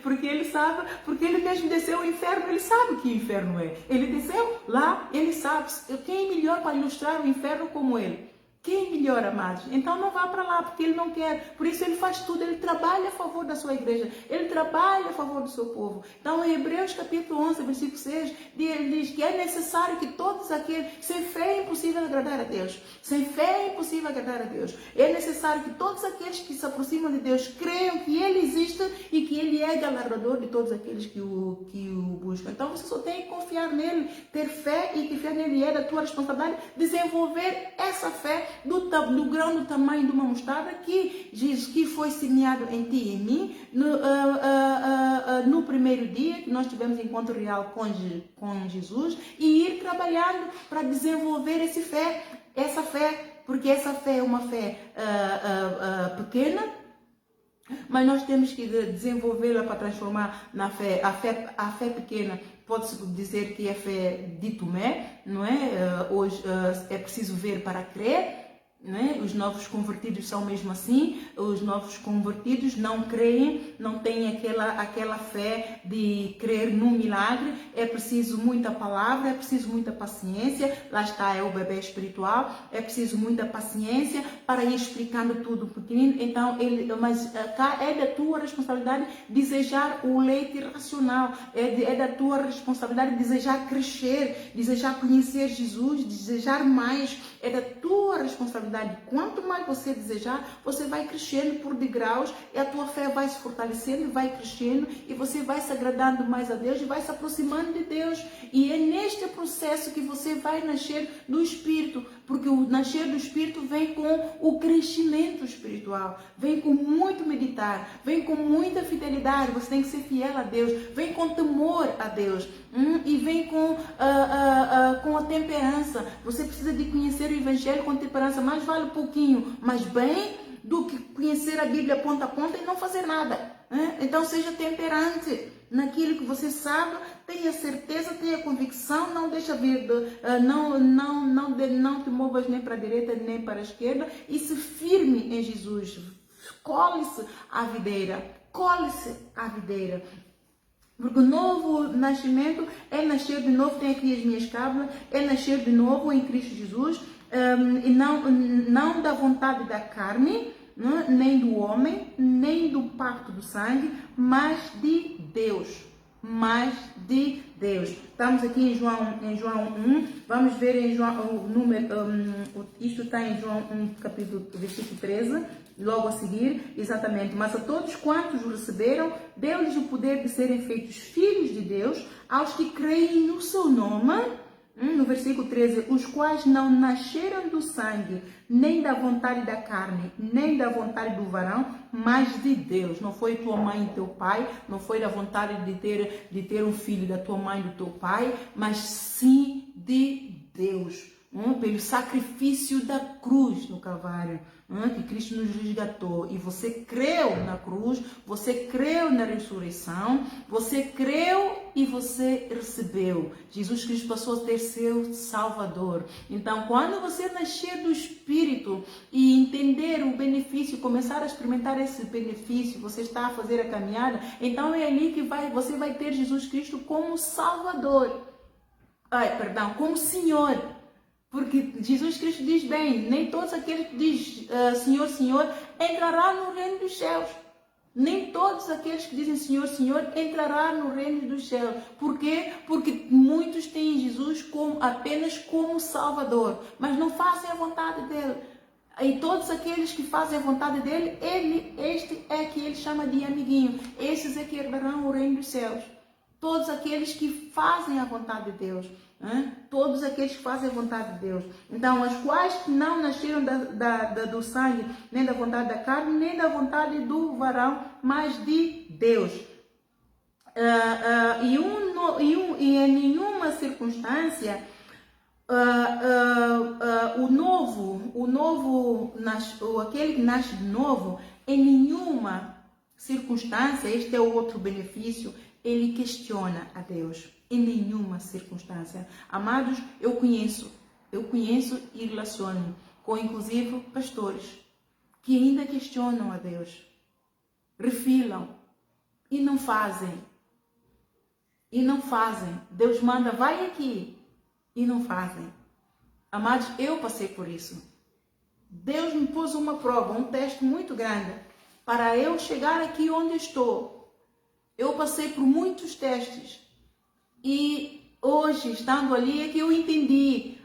Porque ele sabe, porque ele mesmo desceu ao inferno, ele sabe o que o inferno é. Ele desceu lá, ele sabe. Quem é melhor para ilustrar o inferno como ele? Quem melhor, amados? Então não vá para lá, porque ele não quer. Por isso ele faz tudo, ele trabalha a favor da sua igreja, ele trabalha a favor do seu povo. Então em Hebreus capítulo 11, versículo 6, ele diz que é necessário que todos aqueles, sem fé é impossível agradar a Deus. Sem fé é impossível agradar a Deus. É necessário que todos aqueles que se aproximam de Deus creiam que ele existe e que ele é galardoador de todos aqueles que o buscam. Então você só tem que confiar nele, ter fé e que fé nele é da tua responsabilidade desenvolver essa fé do grão do tamanho de uma mostarda que foi semeado em ti e em mim no primeiro dia que nós tivemos encontro real com Jesus, e ir trabalhando para desenvolver essa fé, porque essa fé é uma fé pequena, mas nós temos que desenvolvê-la para transformar na fé. A fé pequena pode-se dizer que é fé de Tomé, não é? Hoje é preciso ver para crer. Os novos convertidos são mesmo assim. Os novos convertidos não creem, não têm aquela fé de crer num milagre. É preciso muita palavra, é preciso muita paciência. Lá está, é o bebê espiritual. É preciso muita paciência para ir explicando tudo pequenino. Então, mas cá é da tua responsabilidade desejar o leite racional. É da tua responsabilidade desejar crescer, desejar conhecer Jesus, desejar mais. É da tua responsabilidade. Quanto mais você desejar, você vai crescendo por degraus e a tua fé vai se fortalecendo, vai crescendo e você vai se agradando mais a Deus e vai se aproximando de Deus. E é neste processo que você vai nascer do Espírito, porque o nascer do Espírito vem com o crescimento espiritual, vem com muito meditar, vem com muita fidelidade, você tem que ser fiel a Deus, vem com temor a Deus, e vem com a temperança. Você precisa de conhecer o Evangelho com temperança. Mais vale um pouquinho, mas bem, do que conhecer a Bíblia ponta a ponta e não fazer nada. Então seja temperante naquilo que você sabe, tenha certeza, tenha convicção, não deixa vir, não te movas nem para a direita nem para a esquerda, e se firme em Jesus. Cole-se à videira, cole-se à videira. Porque o novo nascimento é nascer de novo, tem aqui as minhas cábulas, é nascer de novo em Cristo Jesus, e não da vontade da carne, nem do homem, nem do pacto do sangue, mas de Deus. Mas de Deus. Estamos aqui em João 1, vamos ver em João, isto está em João 1, capítulo, versículo 13. Logo a seguir, exatamente, mas a todos quantos o receberam, deu-lhes o poder de serem feitos filhos de Deus, aos que creem no seu nome. No versículo 13, os quais não nasceram do sangue, nem da vontade da carne, nem da vontade do varão, mas de Deus. Não foi tua mãe e teu pai, não foi da vontade de ter um filho da tua mãe e do teu pai, mas sim de Deus. Pelo sacrifício da cruz no Calvário, que Cristo nos resgatou, e você creu na cruz, você creu na ressurreição, você creu e você recebeu. Jesus Cristo passou a ter seu Salvador. Então, quando você nascer do Espírito e entender o benefício, começar a experimentar esse benefício, você está a fazer a caminhada, então é ali que você vai ter Jesus Cristo como Salvador. Como Senhor. Porque Jesus Cristo diz bem, nem todos aqueles que dizem Senhor, Senhor, entrarão no reino dos céus. Nem todos aqueles que dizem Senhor, Senhor, entrarão no reino dos céus. Por quê? Porque muitos têm Jesus apenas como Salvador, mas não fazem a vontade dele. E todos aqueles que fazem a vontade dele, este é que ele chama de amiguinho. Esses é que herdarão o reino dos céus. Todos aqueles que fazem a vontade de Deus. Todos aqueles que fazem a vontade de Deus. Então, os quais não nasceram do sangue, nem da vontade da carne, nem da vontade do varão, mas de Deus. E em nenhuma circunstância aquele que nasce de novo, em nenhuma circunstância, este é o outro benefício, ele questiona a Deus. Em nenhuma circunstância. Amados, eu conheço e relaciono com, inclusive, pastores que ainda questionam a Deus, refilam e não fazem. Deus manda, vai aqui, e não fazem. Amados, eu passei por isso. Deus me pôs uma prova, um teste muito grande para eu chegar aqui onde estou. Eu passei por muitos testes. E hoje, estando ali, é que eu entendi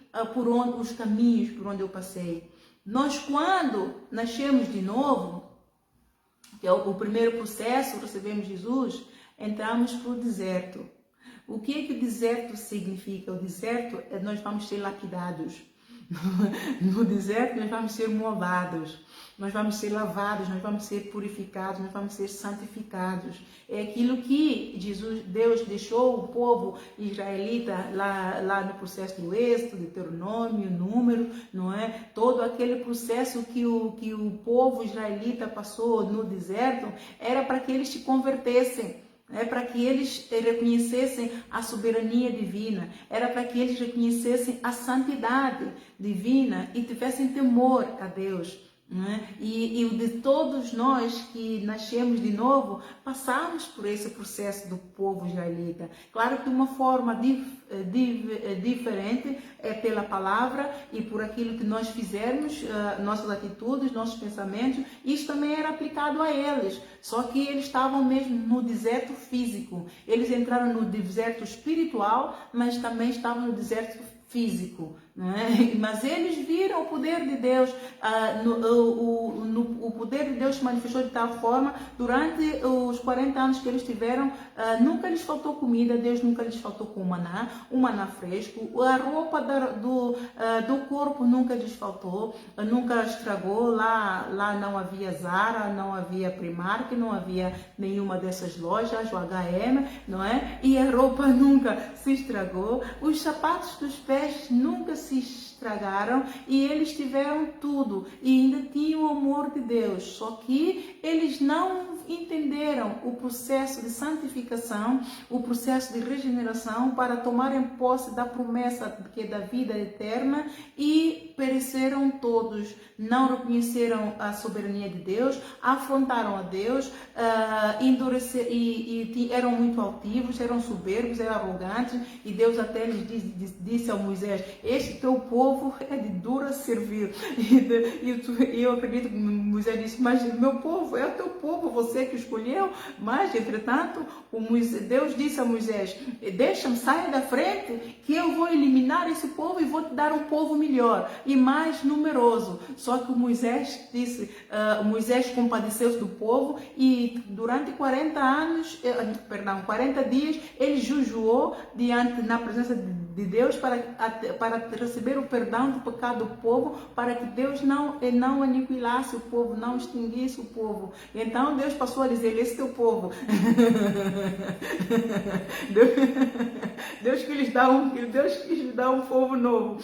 os caminhos por onde eu passei. Nós, quando nascemos de novo, que é o primeiro processo, recebemos Jesus, entramos para o deserto. O que é que o deserto significa? O deserto é nós vamos ser lapidados. No deserto nós vamos ser movados, nós vamos ser lavados, nós vamos ser purificados, nós vamos ser santificados. É aquilo que Deus deixou o povo israelita lá no processo do Êxodo, Deuteronômio, Número, não é? Todo aquele processo que o povo israelita passou no deserto era para que eles se convertessem. Para que eles reconhecessem a soberania divina, era para que eles reconhecessem a santidade divina e tivessem temor a Deus. E de todos nós que nascemos de novo, passamos por esse processo do povo israelita. Claro que de uma forma diferente, é pela palavra e por aquilo que nós fizermos, nossas atitudes, nossos pensamentos, isso também era aplicado a eles. Só que eles estavam mesmo no deserto físico. Eles entraram no deserto espiritual, mas também estavam no deserto físico. Não é? Mas eles viram o poder de Deus, o poder de Deus se manifestou de tal forma, durante os 40 anos que eles tiveram, nunca lhes faltou comida, Deus nunca lhes faltou com um maná fresco, a roupa do corpo nunca lhes faltou, nunca estragou, lá não havia Zara, não havia Primark, não havia nenhuma dessas lojas, o H&M, não é? E a roupa nunca se estragou, os sapatos dos pés nunca se estragaram e eles tiveram tudo e ainda tinham o amor de Deus, só que eles não entenderam o processo de santificação, o processo de regeneração para tomarem posse da promessa que é da vida eterna e pereceram todos, não reconheceram a soberania de Deus, afrontaram a Deus, endureceram e eram muito altivos, eram soberbos, eram arrogantes e Deus até lhes disse a Moisés, estes Moisés, teu povo é de dura servir. E eu acredito que Moisés disse, mas meu povo é o teu povo, você que escolheu. Mas, entretanto, Deus disse a Moisés, deixa-me, saia da frente, que eu vou eliminar esse povo e vou te dar um povo melhor e mais numeroso. Só que Moisés disse, Moisés compadeceu-se do povo e durante 40 dias, ele jejuou na presença de Deus para receber o perdão do pecado do povo, para que Deus não aniquilasse o povo, não extinguisse o povo. Então Deus passou a dizer, esse teu povo. Deus quis lhes dar um povo novo,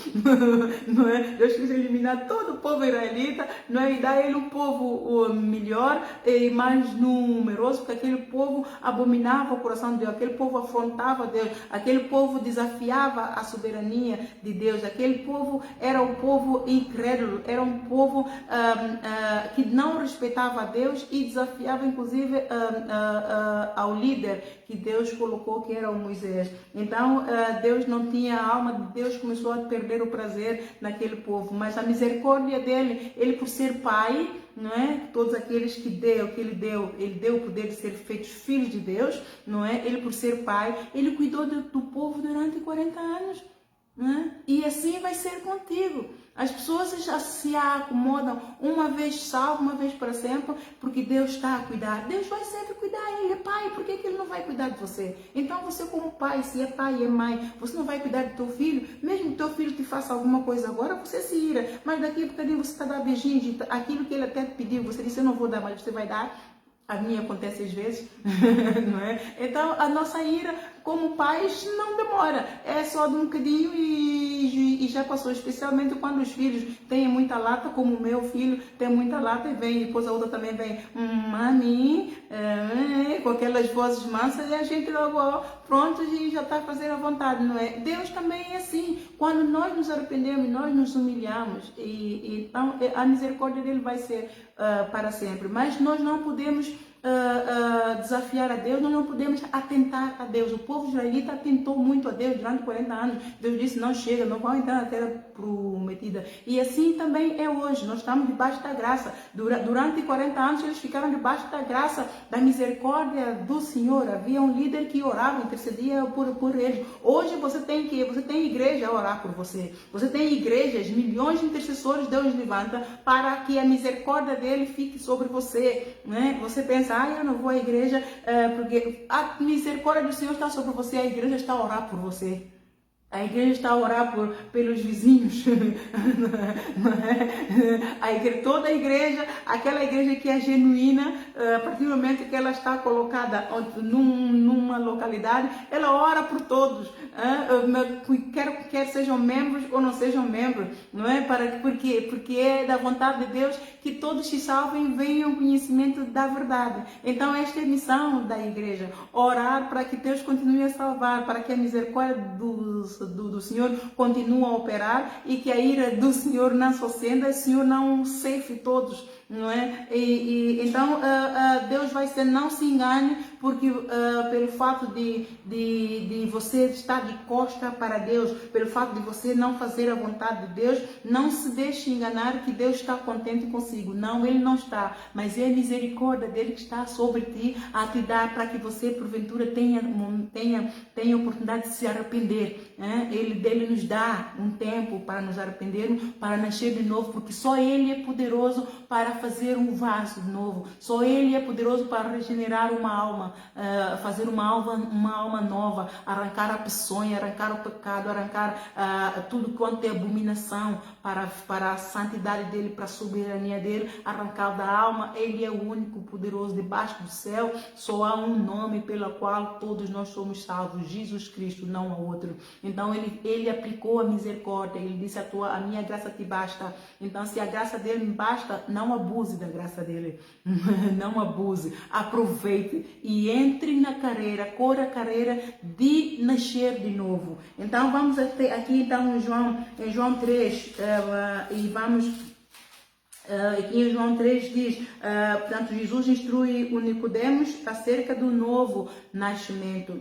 não é? Deus quis eliminar todo o povo israelita, não é? E dar ele um povo melhor e mais numeroso, porque aquele povo abominava o coração de Deus, aquele povo afrontava Deus, aquele povo desafiava a soberania de Deus, aquele povo era um povo incrédulo, era um povo que não respeitava a Deus e desafiava inclusive ao líder que Deus colocou, que era o Moisés. Então Deus não tinha, a alma de Deus começou a perder o prazer naquele povo, mas a misericórdia dele, ele por ser pai, não é? Todos aqueles que ele deu o poder de ser feitos filhos de Deus, não é? Ele por ser pai, ele cuidou do povo durante 40 anos, não é? E assim vai ser contigo. As pessoas já se acomodam uma vez salvo, uma vez para sempre, porque Deus está a cuidar. Deus vai sempre cuidar. Ele é pai, por que ele não vai cuidar de você? Então você como pai, se é pai e é mãe, você não vai cuidar do teu filho? Mesmo que teu filho te faça alguma coisa agora, você se ira. Mas daqui a bocadinho você está dando beijinho, aquilo que ele até te pediu, você disse, eu não vou dar, mas você vai dar. A minha acontece às vezes, não é? Então, a nossa ira como pais não demora. É só de um bocadinho e já passou. Especialmente quando os filhos têm muita lata, como o meu filho tem muita lata e vem, depois a outra também vem, mami, com aquelas vozes mansas e a gente logo, pronto, e já está a fazer a vontade, não é? Deus também é assim. Quando nós nos arrependemos, nós nos humilhamos, então a misericórdia dele vai ser para sempre. Mas nós não podemos desafiar a Deus, nós não podemos atentar a Deus. O povo israelita atentou muito a Deus durante 40 anos. Deus disse, não chega, não vão entrar na terra prometida. E assim também é hoje, nós estamos debaixo da graça. Durante 40 anos eles ficaram debaixo da graça, da misericórdia do Senhor. Havia um líder que orava, intercedia por eles. Hoje você tem igreja a orar por você. Você tem igrejas, milhões de intercessores Deus levanta para que a misericórdia dele fique sobre você, né? Você pensa, eu não vou à igreja porque a misericórdia do Senhor está sobre você, a igreja está a orar por você. A igreja está a orar pelos vizinhos, toda a igreja, aquela igreja que é genuína, a partir do momento que ela está colocada numa localidade, ela ora por todos, quer sejam membros ou não sejam membros, não é? Porque é da vontade de Deus que todos se salvem e venham ao conhecimento da verdade. Então esta é a missão da igreja, orar para que Deus continue a salvar, para que a misericórdia do Senhor continue a operar e que a ira do Senhor não se acenda, o Senhor não ceife todos, não é? Então Deus vai ser, não se engane, porque pelo fato de você estar de costa para Deus, pelo fato de você não fazer a vontade de Deus, não se deixe enganar que Deus está contente consigo. Não, Ele não está, mas é a misericórdia dele que está sobre ti, a te dar para que você porventura tenha oportunidade de se arrepender, né? Ele nos dá um tempo para nos arrependermos, para nascer de novo, porque só Ele é poderoso para fazer um vaso novo, só Ele é poderoso para regenerar uma alma, fazer uma alma nova, arrancar a peçonha, arrancar o pecado, arrancar tudo quanto é abominação para a santidade dele, para a soberania dele, arrancar da alma. Ele é o único poderoso debaixo do céu. Só há um nome pelo qual todos nós somos salvos, Jesus Cristo, não há outro. Então ele aplicou a misericórdia, ele disse, a minha graça te basta. Então se a graça dele me basta, não abuse da graça dele, não abuse, aproveite e entre na carreira, corra a carreira de nascer de novo. Então vamos até aqui então em João 3 e vamos aqui em João 3 diz, portanto Jesus instrui o Nicodemos acerca do novo nascimento.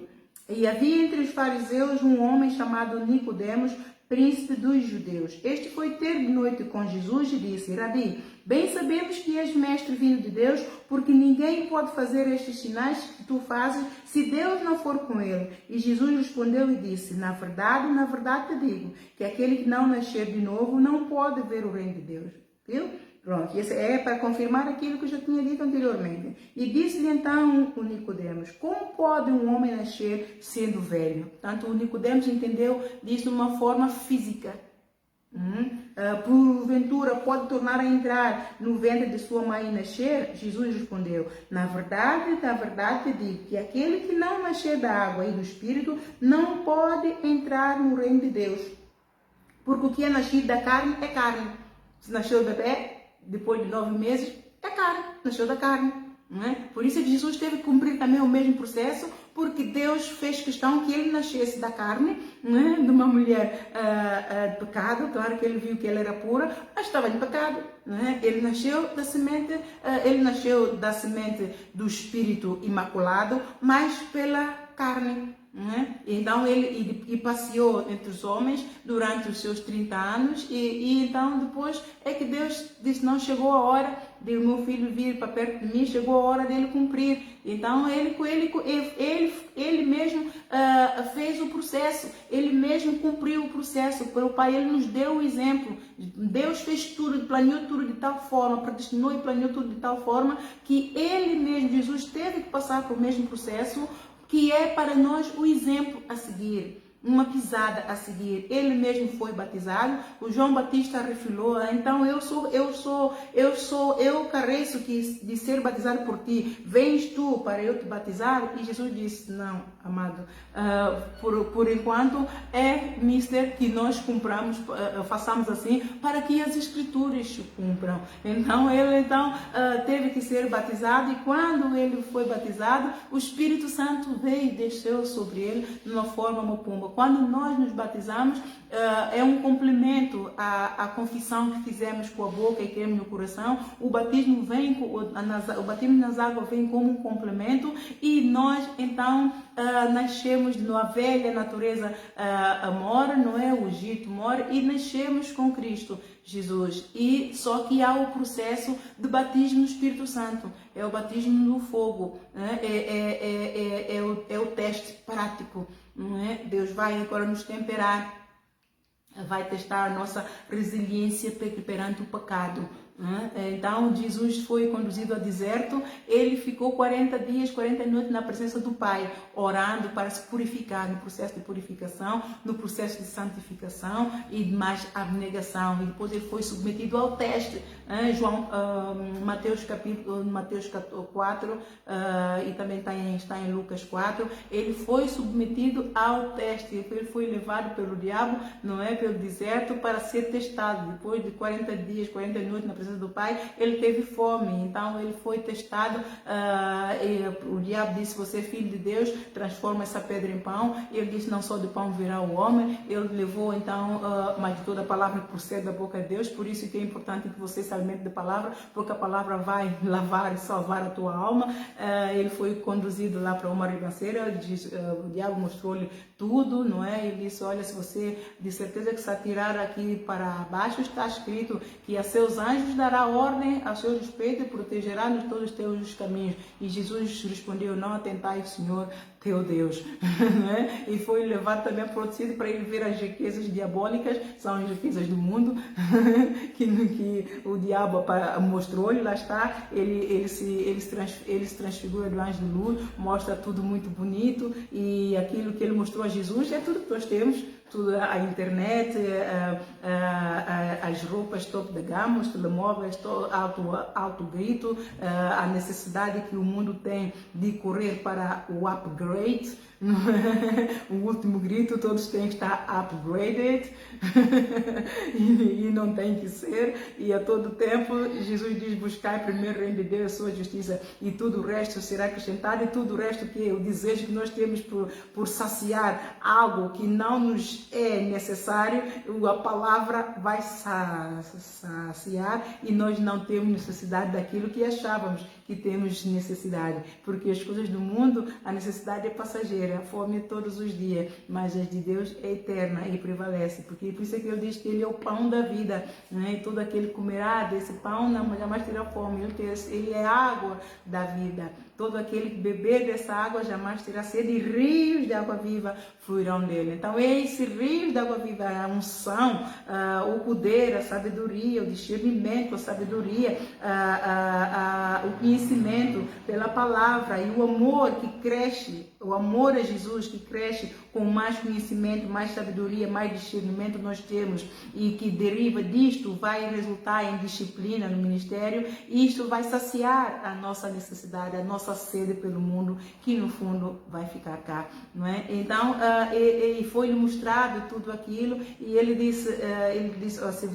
E havia entre os fariseus um homem chamado Nicodemos, príncipe dos judeus. Este foi ter de noite com Jesus e disse: Rabi, bem sabemos que és mestre vindo de Deus, porque ninguém pode fazer estes sinais que tu fazes se Deus não for com ele. E Jesus respondeu e disse: na verdade te digo, que aquele que não nascer de novo não pode ver o reino de Deus. Viu? Pronto, isso é para confirmar aquilo que eu já tinha dito anteriormente. E disse-lhe então o Nicodemos: como pode um homem nascer sendo velho? Portanto, o Nicodemos entendeu disso de uma forma física. Porventura pode tornar a entrar no ventre de sua mãe e nascer? Jesus respondeu: na verdade te digo, que aquele que não nascer da água e do Espírito não pode entrar no reino de Deus. Porque o que é nascido da carne é carne. Se nasceu bebê, depois de 9 meses, é carne, nasceu da carne. Não é? Por isso é que Jesus teve que cumprir também o mesmo processo, porque Deus fez questão que ele nascesse da carne, não é? De uma mulher de pecado. Claro que ele viu que ela era pura, mas estava em pecado. Não é? Ele nasceu da semente do Espírito Imaculado, mas pela carne. Então ele passeou entre os homens durante os seus 30 anos e então depois é que Deus disse: não, chegou a hora de o meu filho vir para perto de mim, chegou a hora dele cumprir. Então ele mesmo fez o processo, ele mesmo cumpriu o processo pelo Pai. Ele nos deu o exemplo. Deus fez tudo, planeou tudo de tal forma, predestinou e planeou tudo de tal forma que ele mesmo, Jesus, teve que passar pelo mesmo processo, que é para nós o exemplo a seguir, uma pisada a seguir. Ele mesmo foi batizado. O João Batista refilou: então eu careço de ser batizado por ti, vens tu para eu te batizar? E Jesus disse: não, amado, por enquanto é mister que nós façamos assim, para que as escrituras se cumpram. Então ele teve que ser batizado, e quando ele foi batizado, o Espírito Santo veio e desceu sobre ele de uma forma uma pomba. Quando nós nos batizamos, é um complemento à confissão que fizemos com a boca e cremos no coração. O batismo nas águas vem como um complemento, e nós então nascemos na velha natureza, mora, não é? O Egito mora, e nascemos com Cristo Jesus. E só que há o processo de batismo no Espírito Santo, é o batismo no fogo, né? É o teste prático, não é? Deus vai agora nos temperar, vai testar a nossa resiliência perante o pecado. Então Jesus foi conduzido ao deserto. Ele ficou 40 dias, 40 noites na presença do Pai, orando para se purificar, no processo de purificação, no processo de santificação e de mais abnegação. E depois ele foi submetido ao teste. Mateus 4 e também está em Lucas 4. Ele foi submetido ao teste. Ele foi levado pelo diabo, não é, pelo deserto, para ser testado. Depois de 40 dias, 40 noites na presença do Pai, ele teve fome. Então ele foi testado. O diabo disse: você é filho de Deus, transforma essa pedra em pão. Ele disse: não só de pão virá o homem. Ele levou então, mas de toda a palavra que procede da boca de Deus. Por isso que é importante que você se alimente da palavra, porque a palavra vai lavar e salvar a tua alma. Ele foi conduzido lá para uma ribanceira. O diabo mostrou-lhe tudo, não é? Ele disse: olha, se você de certeza que se atirar aqui para baixo, está escrito que a seus anjos dará ordem a seu respeito e protegerá nos todos os teus caminhos. E Jesus respondeu: não atentai ao Senhor teu Deus. Né? E foi levado também para outro sítio para ele ver as riquezas diabólicas, são as riquezas do mundo, que o diabo mostrou-lhe. Lá está, ele se transfigura do anjo de luz, mostra tudo muito bonito, e aquilo que ele mostrou a Jesus é tudo que nós temos. Tudo, a internet, as roupas top de gama, os telemóveis alto grito, a necessidade que o mundo tem de correr para o upgrade, o último grito, todos têm que estar upgraded, e não tem que ser, e a todo tempo Jesus diz: buscai primeiro o reino de Deus e a sua justiça, e tudo o resto será acrescentado. E tudo o resto, que é o desejo que nós temos por saciar algo que não nos é necessário, a palavra vai saciar, e nós não temos necessidade daquilo que achávamos que temos necessidade, porque as coisas do mundo, a necessidade é passageira, a fome é todos os dias, mas as de Deus é eterna e prevalece, porque por isso é que ele diz que ele é o pão da vida, né? E todo aquele que comerá desse pão não jamais terá fome, ele é a água da vida. Todo aquele que beber dessa água jamais terá sede, e rios de água viva fluirão dele. Então, esse rio de água viva, a unção, o poder, a sabedoria, o discernimento, a sabedoria, o conhecimento pela palavra e o amor que cresce, o amor a Jesus que cresce com mais conhecimento, mais sabedoria, mais discernimento nós temos e que deriva disto vai resultar em disciplina no ministério, e isto vai saciar a nossa necessidade, a nossa sede pelo mundo, que no fundo vai ficar cá, não é? Então, e foi-lhe mostrado tudo aquilo, e ele disse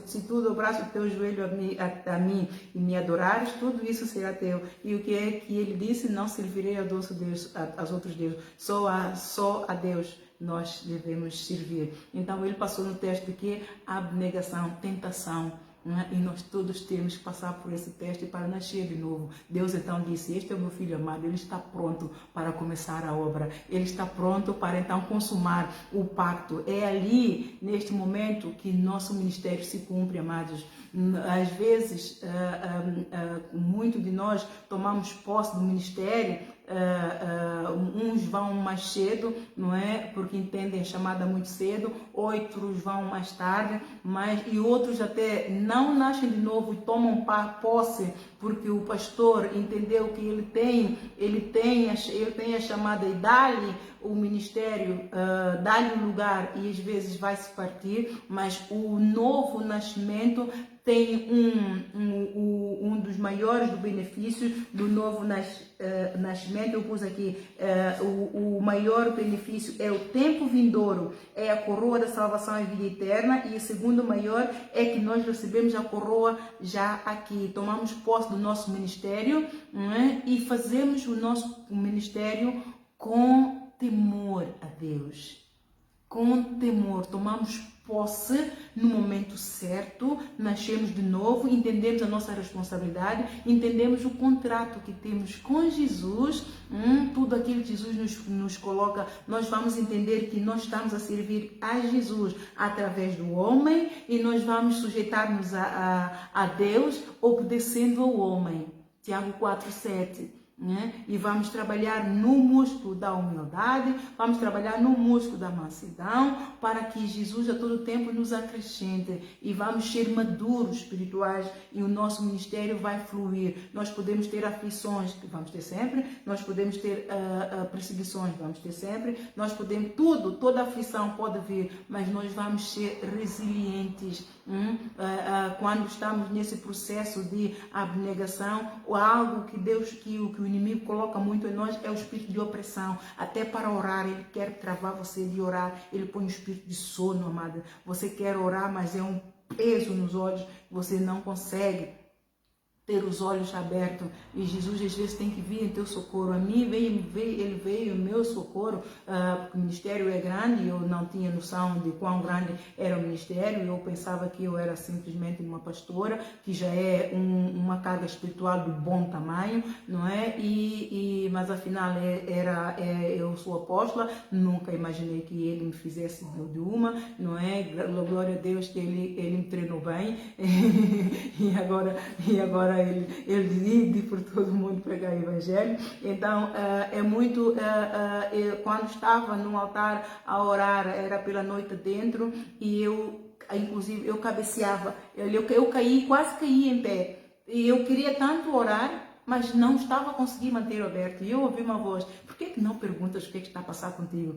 se tu dobrares o teu joelho a mim e me adorares, tudo isso será teu. E o que é que ele disse? Não servirei a doce Deus, aos outros deuses, só a Deus nós devemos servir. Então ele passou no teste de que? Abnegação, tentação, né? E nós todos temos que passar por esse teste para nascer de novo. Deus então disse: este é o meu filho amado, ele está pronto para começar a obra, ele está pronto para então consumar o pacto. É ali, neste momento, que nosso ministério se cumpre, amados. Às vezes, muito de nós tomamos posse do ministério, uns vão mais cedo, não é? Porque entendem a chamada muito cedo, outros vão mais tarde, e outros até não nascem de novo e tomam posse porque o pastor entendeu que ele tem a chamada e dá-lhe o ministério, dá-lhe o lugar, e às vezes vai se partir, mas o novo nascimento tem um dos maiores benefícios do novo nascimento. Eu pus aqui, o maior benefício é o tempo vindouro, é a coroa da salvação e vida eterna, e o segundo maior é que nós recebemos a coroa já aqui, tomamos posse do nosso ministério, não é? E fazemos o nosso ministério com temor a Deus, com temor, tomamos posse no momento certo, nascemos de novo, entendemos a nossa responsabilidade, entendemos o contrato que temos com Jesus, tudo aquilo que Jesus nos coloca, nós vamos entender que nós estamos a servir a Jesus através do homem, e nós vamos sujeitar-nos a Deus obedecendo ao homem. Tiago 4:7. Né? E vamos trabalhar no músculo da humildade, vamos trabalhar no músculo da mansidão, para que Jesus a todo tempo nos acrescente, e vamos ser maduros espirituais, e o nosso ministério vai fluir. Nós podemos ter aflições, que vamos ter sempre, nós podemos ter perseguições, vamos ter sempre, nós podemos toda aflição pode vir, mas nós vamos ser resilientes. Quando estamos nesse processo de abnegação, ou algo que Deus, que o inimigo coloca muito em nós, é o espírito de opressão. Até para orar, ele quer travar você de orar, ele põe um espírito de sono, amada. Você quer orar, mas é um peso nos olhos, você não consegue ter os olhos abertos, e Jesus às vezes tem que vir em teu socorro. A mim ele veio em meu socorro, porque o ministério é grande, e eu não tinha noção de quão grande era o ministério. Eu pensava que eu era simplesmente uma pastora, que já é uma carga espiritual de bom tamanho, não é? Mas afinal eu sou apóstola, nunca imaginei que ele me fizesse de uma, não é? Glória a Deus que ele me treinou bem, e agora ele ide por todo mundo pregar o evangelho. Então quando estava no altar a orar, era pela noite dentro, e inclusive eu cabeceava, eu quase caí em pé, e eu queria tanto orar, mas não estava a conseguir manter aberto. E eu ouvi uma voz: por que não perguntas o que está a passar contigo?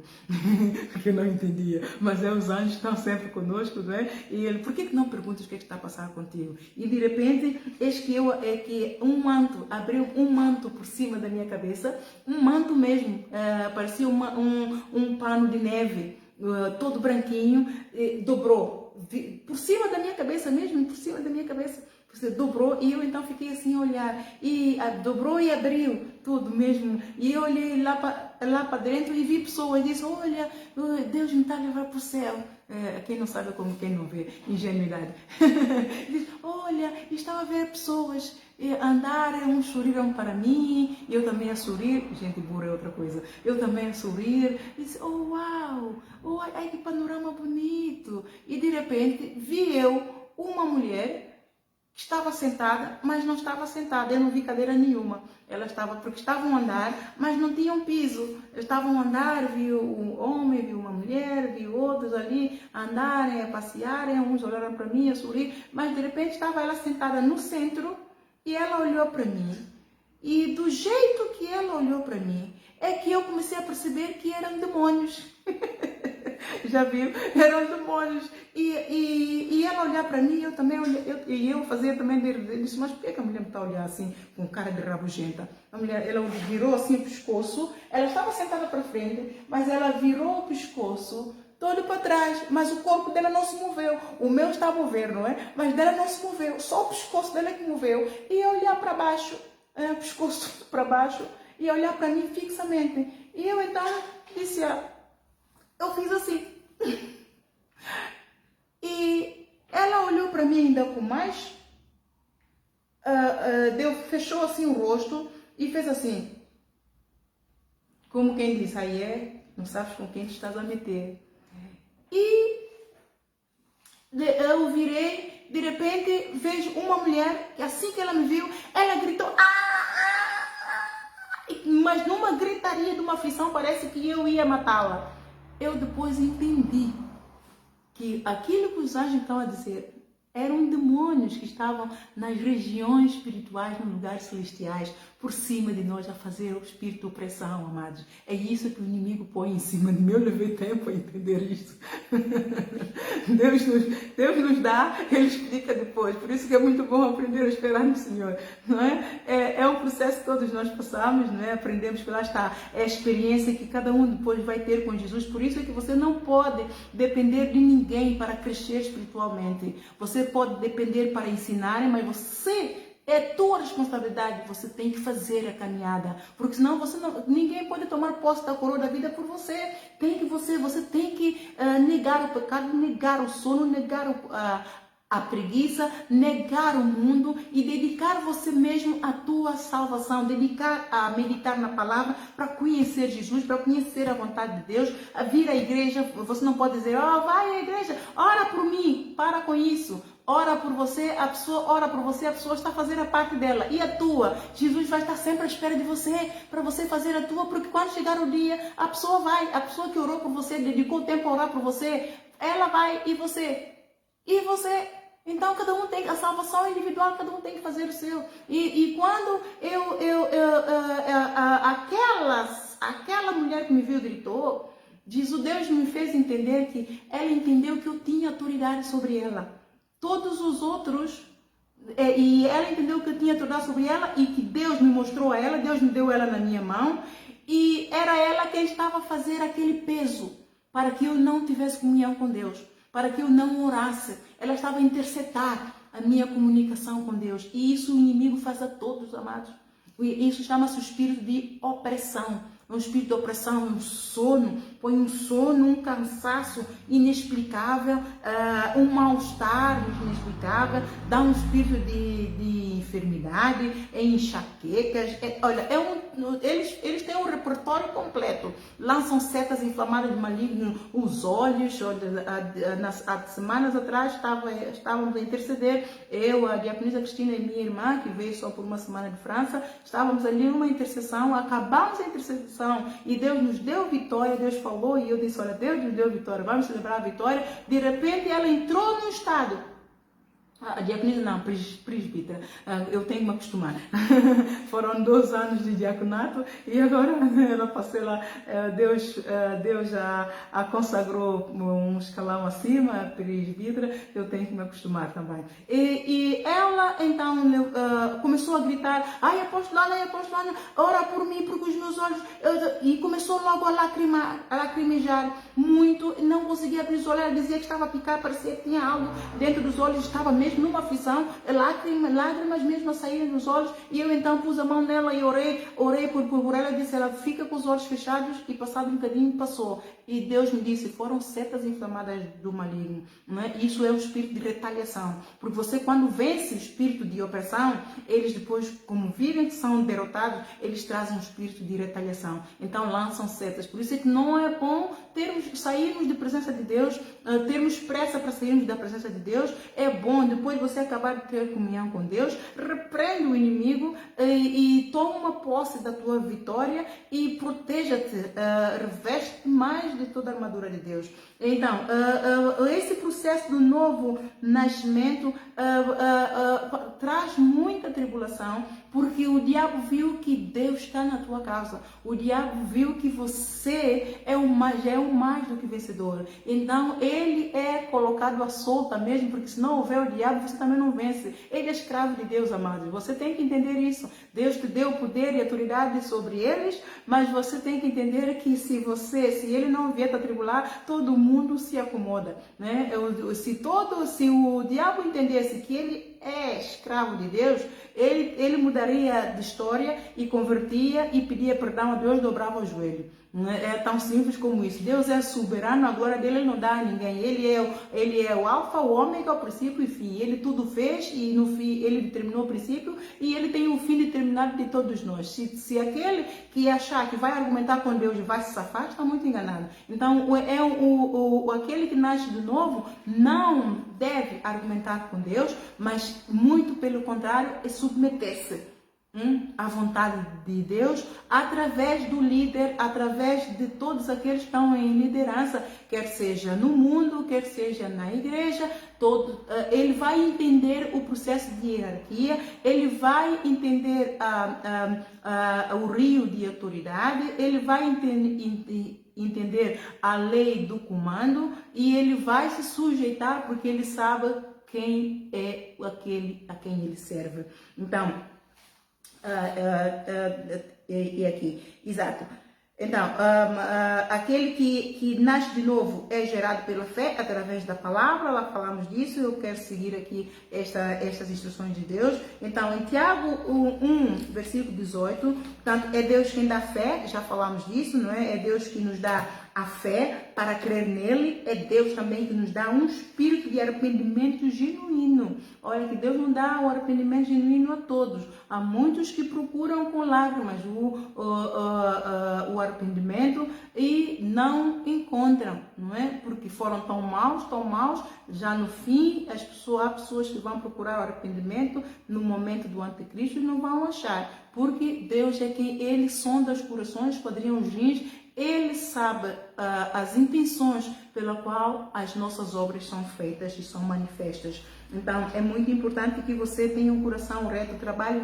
Porque eu não entendia. Mas os anjos estão sempre conosco, não é? E ele: por que não perguntas o que está a passar contigo? E de repente, eis que um manto, abriu um manto por cima da minha cabeça, um manto mesmo, parecia um pano de neve, todo branquinho, dobrou, por cima da minha cabeça mesmo, por cima da minha cabeça. Você dobrou, e eu então fiquei assim a olhar, e dobrou e abriu tudo mesmo, e eu olhei lá lá para dentro e vi pessoas, disse, olha, Deus me está a levar para o céu. Quem não sabe como quem não vê, ingenuidade. Diz, olha, estava a ver pessoas andarem, uns sorriram para mim, e eu também a sorrir, gente burra é outra coisa, eu também a sorrir, disse, oh uau, oh, ai que panorama bonito, e de repente vi eu uma mulher que estava sentada, mas não estava sentada, eu não vi cadeira nenhuma, ela estava, porque estavam a andar, mas não tinham piso, estavam a andar, vi um homem, vi uma mulher, vi outros ali a andarem, a passearem, uns olharam para mim, a sorrir, mas de repente estava ela sentada no centro, e ela olhou para mim, e do jeito que ela olhou para mim, é que eu comecei a perceber que eram demônios. Já viu? Eram demônios. E ela olhar para mim, eu também eu fazia também dele. Disse, mas por que a mulher me está a olhar assim, com cara de rabugenta? A mulher, ela virou assim o pescoço, ela estava sentada para frente, mas ela virou o pescoço todo para trás, mas o corpo dela não se moveu. O meu está a mover, não é? Mas dela não se moveu, só o pescoço dela que moveu. E eu olhar para baixo, o pescoço para baixo, e olhar para mim fixamente. E eu então disse, eu fiz assim. E ela olhou para mim ainda com mais, fechou assim o rosto e fez assim. Como quem diz, aí não sabes com quem te estás a meter. E eu virei, de repente vejo uma mulher, que assim que ela me viu, ela gritou, mas numa gritaria de uma aflição, parece que eu ia matá-la. Eu depois entendi que aquilo que os anjos estavam a dizer eram demônios que estavam nas regiões espirituais, nos lugares celestiais, por cima de nós, a fazer o espírito de opressão, amados. É isso que o inimigo põe em cima de mim. Eu levei tempo a entender isso. Deus nos dá, Ele explica depois. Por isso que é muito bom aprender a esperar no Senhor. Não é? É um processo que todos nós passamos, não é? Aprendemos que lá está. É a experiência que cada um depois vai ter com Jesus. Por isso é que você não pode depender de ninguém para crescer espiritualmente. Você pode depender para ensinarem, mas é tua responsabilidade, você tem que fazer a caminhada, porque senão ninguém pode tomar posse da coroa da vida por você. Você tem que negar o pecado, negar o sono, negar a preguiça, negar o mundo e dedicar você mesmo à tua salvação, dedicar a meditar na palavra para conhecer Jesus, para conhecer a vontade de Deus, a vir à igreja. Você não pode dizer, vai à igreja, ora por mim, para com isso. Ora por você, a pessoa ora por você, a pessoa está a fazer a parte dela. E a tua? Jesus vai estar sempre à espera de você, para você fazer a tua, porque quando chegar o dia, a pessoa que orou por você, dedicou tempo a orar por você, ela vai, e você? Então cada um tem a salvação individual, cada um tem que fazer o seu. E quando aquela mulher que me viu gritou, Deus me fez entender que ela entendeu que eu tinha autoridade sobre ela. Todos os outros, e ela entendeu que eu tinha autoridade sobre ela e que Deus me mostrou a ela, Deus me deu ela na minha mão, e era ela quem estava a fazer aquele peso para que eu não tivesse comunhão com Deus, para que eu não orasse. Ela estava a interceptar a minha comunicação com Deus, e isso o inimigo faz a todos, amados. Isso chama-se o espírito de opressão. Um espírito de opressão, um sono, põe um sono, um cansaço inexplicável, um mal-estar inexplicável, dá um espírito de enfermidade, enxaquecas. Eles têm um repertório completo. Lançam setas inflamadas de maligno, os olhos. Há semanas atrás estávamos a interceder, eu, a diaconisa Cristina e minha irmã, que veio só por uma semana de França, estávamos ali numa intercessão, acabamos a intercessão, e Deus nos deu vitória. Deus falou e eu disse, olha, Deus nos deu vitória, vamos celebrar a vitória. De repente ela entrou num estado, a diaconisa não, presbítera, eu tenho que me acostumar. Foram 2 anos de diaconato e agora ela passou lá, Deus a consagrou um escalão acima, presbítera, eu tenho que me acostumar também. E ela então começou a gritar, ai apostolana, ora por mim, porque os meus olhos, e começou logo a lacrimejar muito, não conseguia abrir os olhos, ela dizia que estava a picar, parecia que tinha algo dentro dos olhos, estava mesmo mesmo numa aflição, lágrimas mesmo a saírem dos olhos, e eu então pus a mão nela e orei por ela, e disse, ela fica com os olhos fechados, e passado um bocadinho passou. E Deus me disse, foram setas inflamadas do maligno, não é? Isso é o espírito de retaliação, porque você quando vence o espírito de opressão, eles depois, como vivem que são derrotados, eles trazem um espírito de retaliação, então lançam setas. Por isso é que não é bom sairmos da presença de Deus, termos pressa para sairmos da presença de Deus. É bom, depois você acabar de ter comunhão com Deus, repreende o inimigo e toma posse da tua vitória e proteja-te, reveste mais de toda a armadura de Deus. Então, esse processo do novo nascimento traz muita tribulação, porque o diabo viu que Deus está na tua causa. O diabo viu que você é o mais do que vencedor. Então, ele é colocado à solta mesmo, porque se não houver o diabo, você também não vence. Ele é escravo de Deus, amados. Você tem que entender isso. Deus te deu poder e autoridade sobre eles, mas você tem que entender que se ele não vier te atribular, todo mundo se acomoda, né? Se o diabo entendesse que ele é escravo de Deus, ele mudaria de história e convertia e pedia perdão a Deus, dobrava o joelho. É tão simples como isso. Deus é soberano, a glória dele ele não dá a ninguém. Ele é o alfa, o ômega, o princípio e fim. Ele tudo fez e no fim ele determinou o princípio e ele tem o fim determinado de todos nós. Se aquele que achar que vai argumentar com Deus e vai se safar, está muito enganado. Então, aquele que nasce de novo não deve argumentar com Deus, mas muito pelo contrário, é submeter-se à vontade de Deus, através do líder, através de todos aqueles que estão em liderança, quer seja no mundo, quer seja na igreja, ele vai entender o processo de hierarquia, ele vai entender o rio de autoridade, ele vai entender a lei do comando e ele vai se sujeitar porque ele sabe quem é aquele a quem ele serve. Então, e aqui, exato. Então, aquele que nasce de novo é gerado pela fé através da palavra, lá falamos disso, eu quero seguir aqui estas instruções de Deus. Então, em Tiago 1, versículo 18, portanto, é Deus quem dá fé, já falamos disso, não é? É Deus que nos dá a fé para crer nele, é Deus também que nos dá um espírito de arrependimento genuíno. Olha que Deus não dá o arrependimento genuíno a todos. Há muitos que procuram com lágrimas o arrependimento e não encontram, não é? Porque foram tão maus, já no fim há pessoas que vão procurar o arrependimento no momento do anticristo e não vão achar, porque Deus é quem ele sonda os corações, esquadrinha os rins. Ele sabe as intenções pela qual as nossas obras são feitas e são manifestas. Então, é muito importante que você tenha um coração reto, trabalhe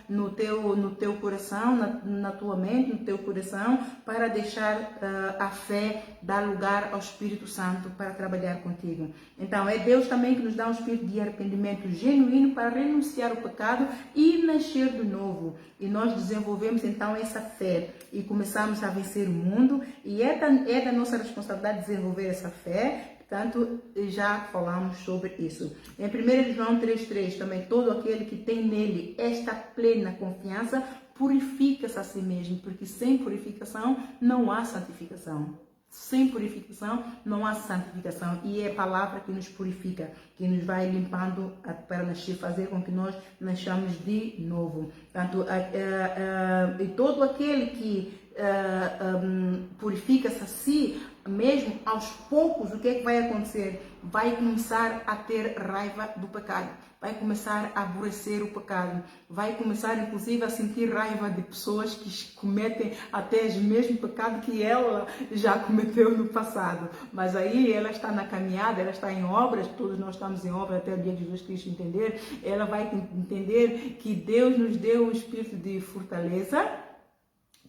no teu coração, na tua mente, no teu coração, para deixar a fé dar lugar ao Espírito Santo para trabalhar contigo. Então, é Deus também que nos dá um espírito de arrependimento genuíno para renunciar ao pecado e nascer de novo. E nós desenvolvemos então essa fé e começamos a vencer o mundo, e é da nossa responsabilidade desenvolver essa fé. Portanto, já falamos sobre isso. Em 1 João 3,3 também, todo aquele que tem nele esta plena confiança purifica-se a si mesmo, porque sem purificação não há santificação. Sem purificação não há santificação, e é a palavra que nos purifica, que nos vai limpando para nascer, fazer com que nós nasçamos de novo. Portanto, e todo aquele que purifica-se a si mesmo, aos poucos, o que é que vai acontecer? Vai começar a ter raiva do pecado, vai começar a aborrecer o pecado, vai começar inclusive a sentir raiva de pessoas que cometem até o mesmo pecado que ela já cometeu no passado. Mas aí ela está na caminhada, ela está em obras, todos nós estamos em obras até o dia de Jesus Cristo entender. Ela vai entender que Deus nos deu um espírito de fortaleza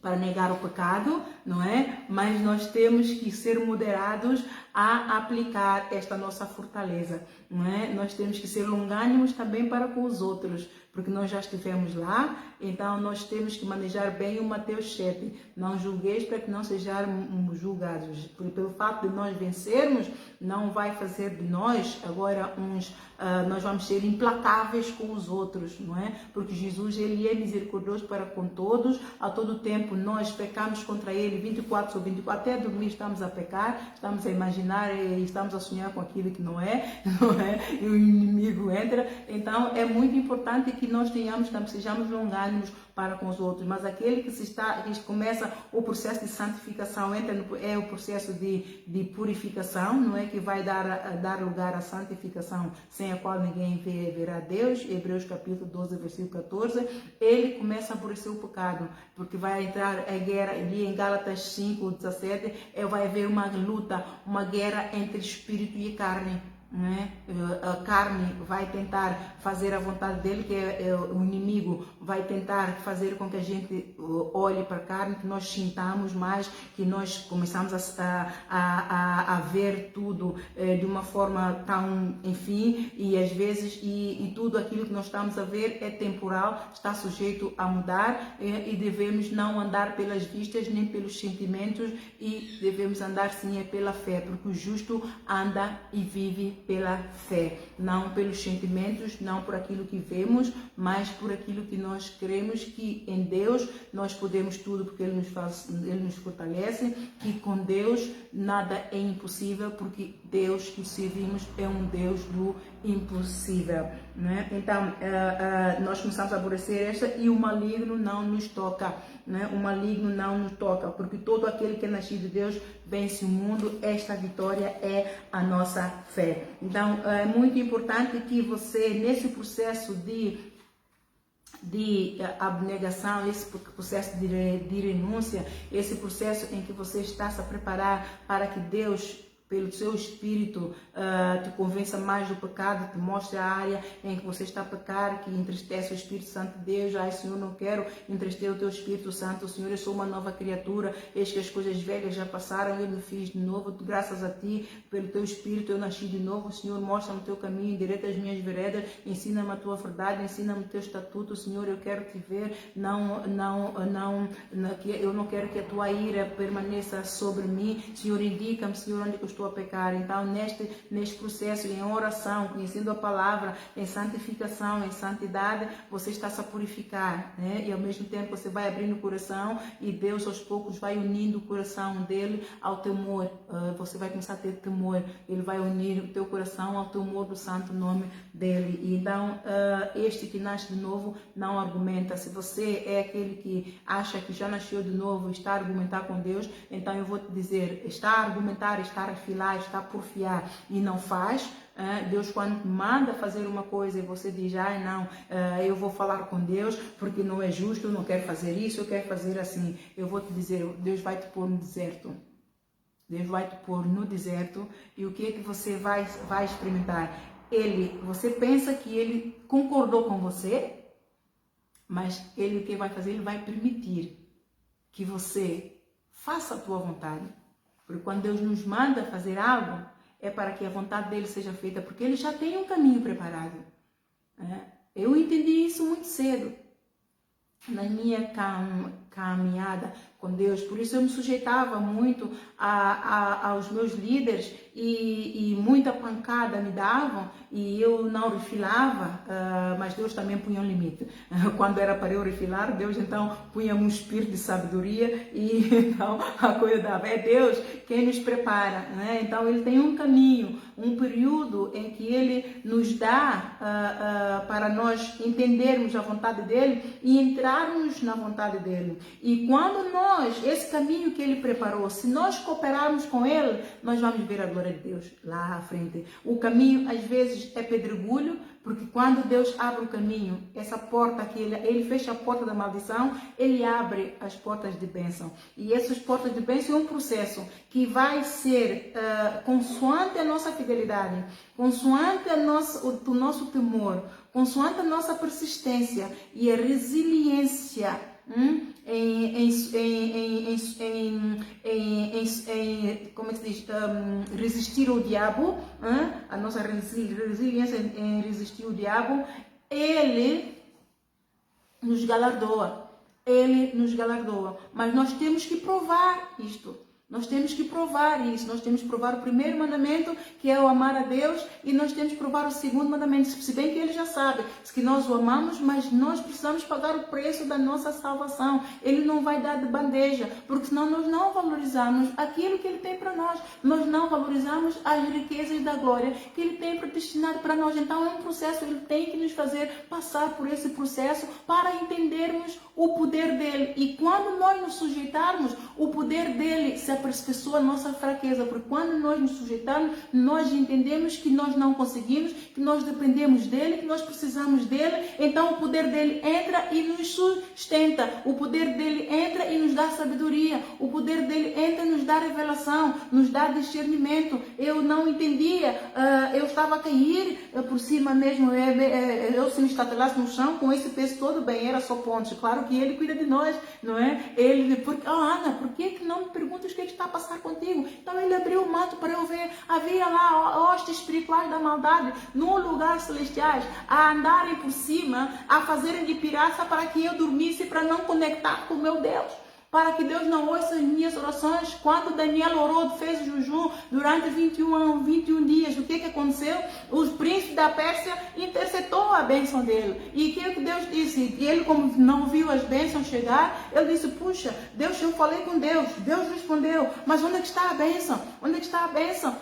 para negar o pecado, não é? Mas nós temos que ser moderados a aplicar esta nossa fortaleza, não é? Nós temos que ser longânimos também para com os outros, porque nós já estivemos lá, então nós temos que manejar bem o Mateus 7. Não julgueis para que não sejamos julgados. Pelo fato de nós vencermos, não vai fazer de nós agora nós vamos ser implacáveis com os outros, não é? Porque Jesus, ele é misericordioso para com todos, a todo tempo nós pecamos contra ele 24 sobre 24, até dormir estamos a pecar, estamos a imaginar e estamos a sonhar com aquilo que não é? E o inimigo entra. Então é muito importante que nós sejamos longânimos para com os outros, mas aquele que começa o processo de santificação, é o processo de purificação, não é? Que vai dar lugar à santificação, sem a qual ninguém verá Deus. Hebreus capítulo 12, versículo 14, ele começa a aborrecer o pecado, porque vai entrar a guerra, ali em Gálatas 5, 17, vai haver uma luta, uma guerra entre espírito e carne. Né? A carne vai tentar fazer a vontade dele, que é o inimigo, vai tentar fazer com que a gente olhe para a carne, que nós sintamos mais, que nós começamos a ver tudo de uma forma tão, enfim, e às vezes e tudo aquilo que nós estamos a ver é temporal, está sujeito a mudar, e devemos não andar pelas vistas nem pelos sentimentos, e devemos andar sim pela fé, porque o justo anda e vive pela fé, não pelos sentimentos, não por aquilo que vemos, mas por aquilo que nós cremos, que em Deus nós podemos tudo, porque Ele nos fortalece, que com Deus nada é impossível, porque Deus que servimos é um Deus do impossível, né? Então nós começamos a aborrecer esta, e o maligno não nos toca, né? O maligno não nos toca, porque todo aquele que é nascido de Deus vence o mundo. Esta vitória é a nossa fé. Então é muito importante que você, nesse processo de abnegação, esse processo de renúncia, esse processo em que você está se a preparar para que Deus, pelo seu Espírito, te convença mais do pecado, te mostre a área em que você está a pecar, que entristece o Espírito Santo de Deus. Ai, Senhor, não quero entristecer o teu Espírito Santo. Senhor, eu sou uma nova criatura, eis que as coisas velhas já passaram, eu me fiz de novo, graças a ti, pelo teu Espírito eu nasci de novo. Senhor, mostra-me o teu caminho, endireita as minhas veredas, ensina-me a tua verdade, ensina-me o teu estatuto. Senhor, eu quero te ver, eu não quero que a tua ira permaneça sobre mim. Senhor, indica-me, Senhor, onde eu estou a pecar. Então neste processo, em oração, conhecendo a palavra, em santificação, em santidade, você está -se a purificar, né? E ao mesmo tempo você vai abrindo o coração, e Deus aos poucos vai unindo o coração dele ao temor. Você vai começar a ter temor, ele vai unir o teu coração ao temor do santo nome dele. E então este que nasce de novo não argumenta. Se você é aquele que acha que já nasceu de novo, está a argumentar com Deus, então eu vou te dizer, está a argumentar, está a refilar, está a porfiar e não faz. Deus, quando manda fazer uma coisa e você diz, não, eu vou falar com Deus porque não é justo, eu não quero fazer isso, eu quero fazer assim. Eu vou te dizer, Deus vai te pôr no deserto. Deus vai te pôr no deserto, e o que é que você vai experimentar? Você pensa que ele concordou com você, mas ele, o que vai fazer? Ele vai permitir que você faça a tua vontade. Porque quando Deus nos manda fazer algo, é para que a vontade dele seja feita, porque ele já tem um caminho preparado. Eu entendi isso muito cedo na minha caminhada com Deus. Por isso eu me sujeitava muito aos meus líderes, e muita pancada me davam e eu não refilava, mas Deus também punha um limite. Quando era para eu refilar, Deus então punha um espírito de sabedoria, e então a coisa dava. É Deus quem nos prepara, né? Então ele tem um caminho, um período em que ele nos dá para nós entendermos a vontade dele e entrarmos na vontade dele. E quando esse caminho que ele preparou, se nós cooperarmos com ele, nós vamos ver a glória de Deus lá à frente. O caminho às vezes é pedregulho, porque quando Deus abre o caminho, essa porta que ele fecha a porta da maldição, ele abre as portas de bênção. E essas portas de bênção é um processo que vai ser consoante a nossa fidelidade, consoante o nosso temor, consoante a nossa persistência e a resiliência como é que se diz? Resistir ao diabo, a nossa resiliência em resistir ao diabo. Ele nos galardoa. Ele nos galardoa. Mas nós temos que provar isto. Nós temos que provar isso. Nós temos que provar o primeiro mandamento, que é o amar a Deus, e nós temos que provar o segundo mandamento, se bem que ele já sabe que nós o amamos, mas nós precisamos pagar o preço da nossa salvação. Ele não vai dar de bandeja, porque senão nós não valorizamos aquilo que ele tem para nós. Nós não valorizamos as riquezas da glória que ele tem predestinado para nós. Então é um processo, ele tem que nos fazer passar por esse processo para entendermos o poder dele. E quando nós nos sujeitarmos, o poder dele se aperfeiçoa a nossa fraqueza, porque quando nós nos sujeitamos, nós entendemos que nós não conseguimos, que nós dependemos dele, que nós precisamos dele. Então o poder dele entra e nos sustenta, o poder dele entra e nos dá sabedoria, o poder dele entra e nos dá revelação, nos dá discernimento. Eu não entendia, eu estava a cair por cima mesmo, eu se me estatelasse no chão com esse peso todo, bem, era só pontos. Claro que ele cuida de nós, não é? Ele, porque, Ana, por que não me perguntas o que está a passar contigo? Então ele abriu o manto para eu ver. Havia lá hostes espirituais da maldade no lugar celestiais a andarem por cima, a fazerem de pirraça para que eu dormisse, para não conectar com o meu Deus, para que Deus não ouça as minhas orações. Quando Daniel orou, fez jejum durante 21 dias, o que aconteceu? O príncipe da Pérsia interceptou a bênção dele. E o que Deus disse? E ele, como não viu as bênçãos chegar, ele disse, puxa, Deus, eu falei com Deus, Deus respondeu, mas onde é que está a bênção? Onde é que está a bênção?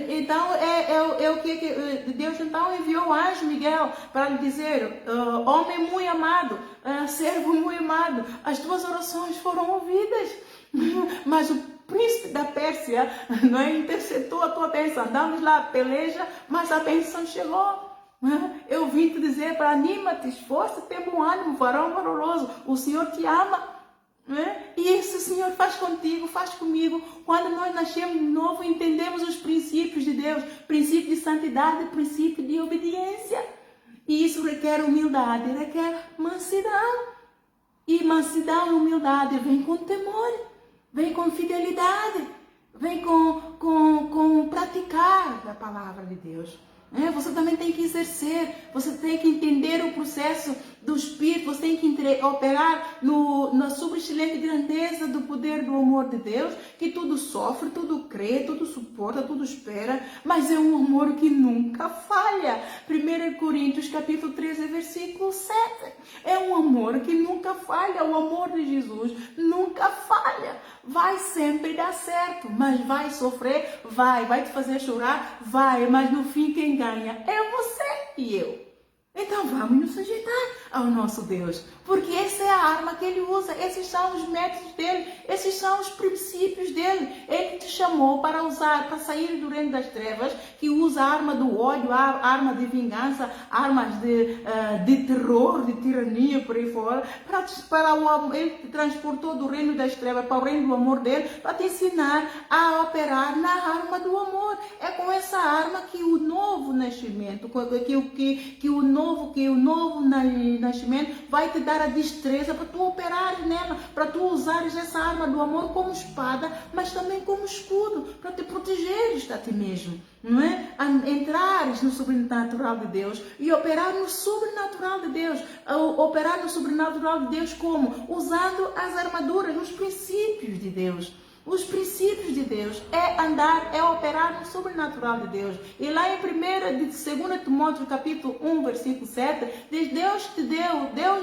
Então, o que Deus então enviou o anjo Miguel para lhe dizer, homem muito amado, servo muito amado, as tuas orações foram ouvidas, mas o príncipe da Pérsia não interceptou a tua bênção. Andamos lá, peleja, mas a bênção chegou. Eu vim te dizer para anima-te, esforça, tem bom ânimo, varão valoroso, o Senhor te ama. E isso o Senhor faz contigo, faz comigo. Quando nós nascemos de novo, entendemos os princípios de Deus, princípio de santidade, princípio de obediência. E isso requer humildade, requer mansidão. E mansidão e humildade vem com temor, vem com fidelidade, vem com praticar a palavra de Deus. Você também tem que exercer, você tem que entender o processo do Espírito, você tem que operar na subexcelente grandeza do poder do amor de Deus, que tudo sofre, tudo crê, tudo suporta, tudo espera, mas é um amor que nunca falha. 1 Coríntios capítulo 13, versículo 7. É um amor que nunca falha, o amor de Jesus nunca falha. Vai sempre dar certo, mas vai sofrer, vai te fazer chorar, mas no fim quem ganha é você e eu. Então vamos nos sujeitar ao nosso Deus, porque essa é a arma que Ele usa, esses são os métodos dele, esses são os princípios dele. Ele te chamou para usar, para sair do reino das trevas, que usa a arma do ódio, a arma de vingança, armas de terror, de tirania, por aí fora, ele te transportou do reino das trevas para o reino do amor dele, para te ensinar a operar na arma do amor. É com essa arma que o novo nascimento, que o novo nascimento vai te dar a destreza para tu operares nela, para tu usares essa arma do amor como espada, mas também como escudo, para te protegeres a ti mesmo, não é? Entrares no sobrenatural de Deus e operar no sobrenatural de Deus. Operar no sobrenatural de Deus como? Usando as armaduras, os princípios de Deus. Os princípios de Deus é operar no sobrenatural de Deus. E lá em 2 Timóteo capítulo 1, versículo 7, diz, Deus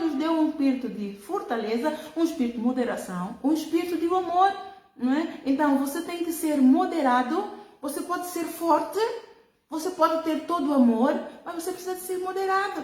nos deu um espírito de fortaleza, um espírito de moderação, um espírito de amor. Não é? Então você tem que ser moderado, você pode ser forte, você pode ter todo o amor, mas você precisa de ser moderado.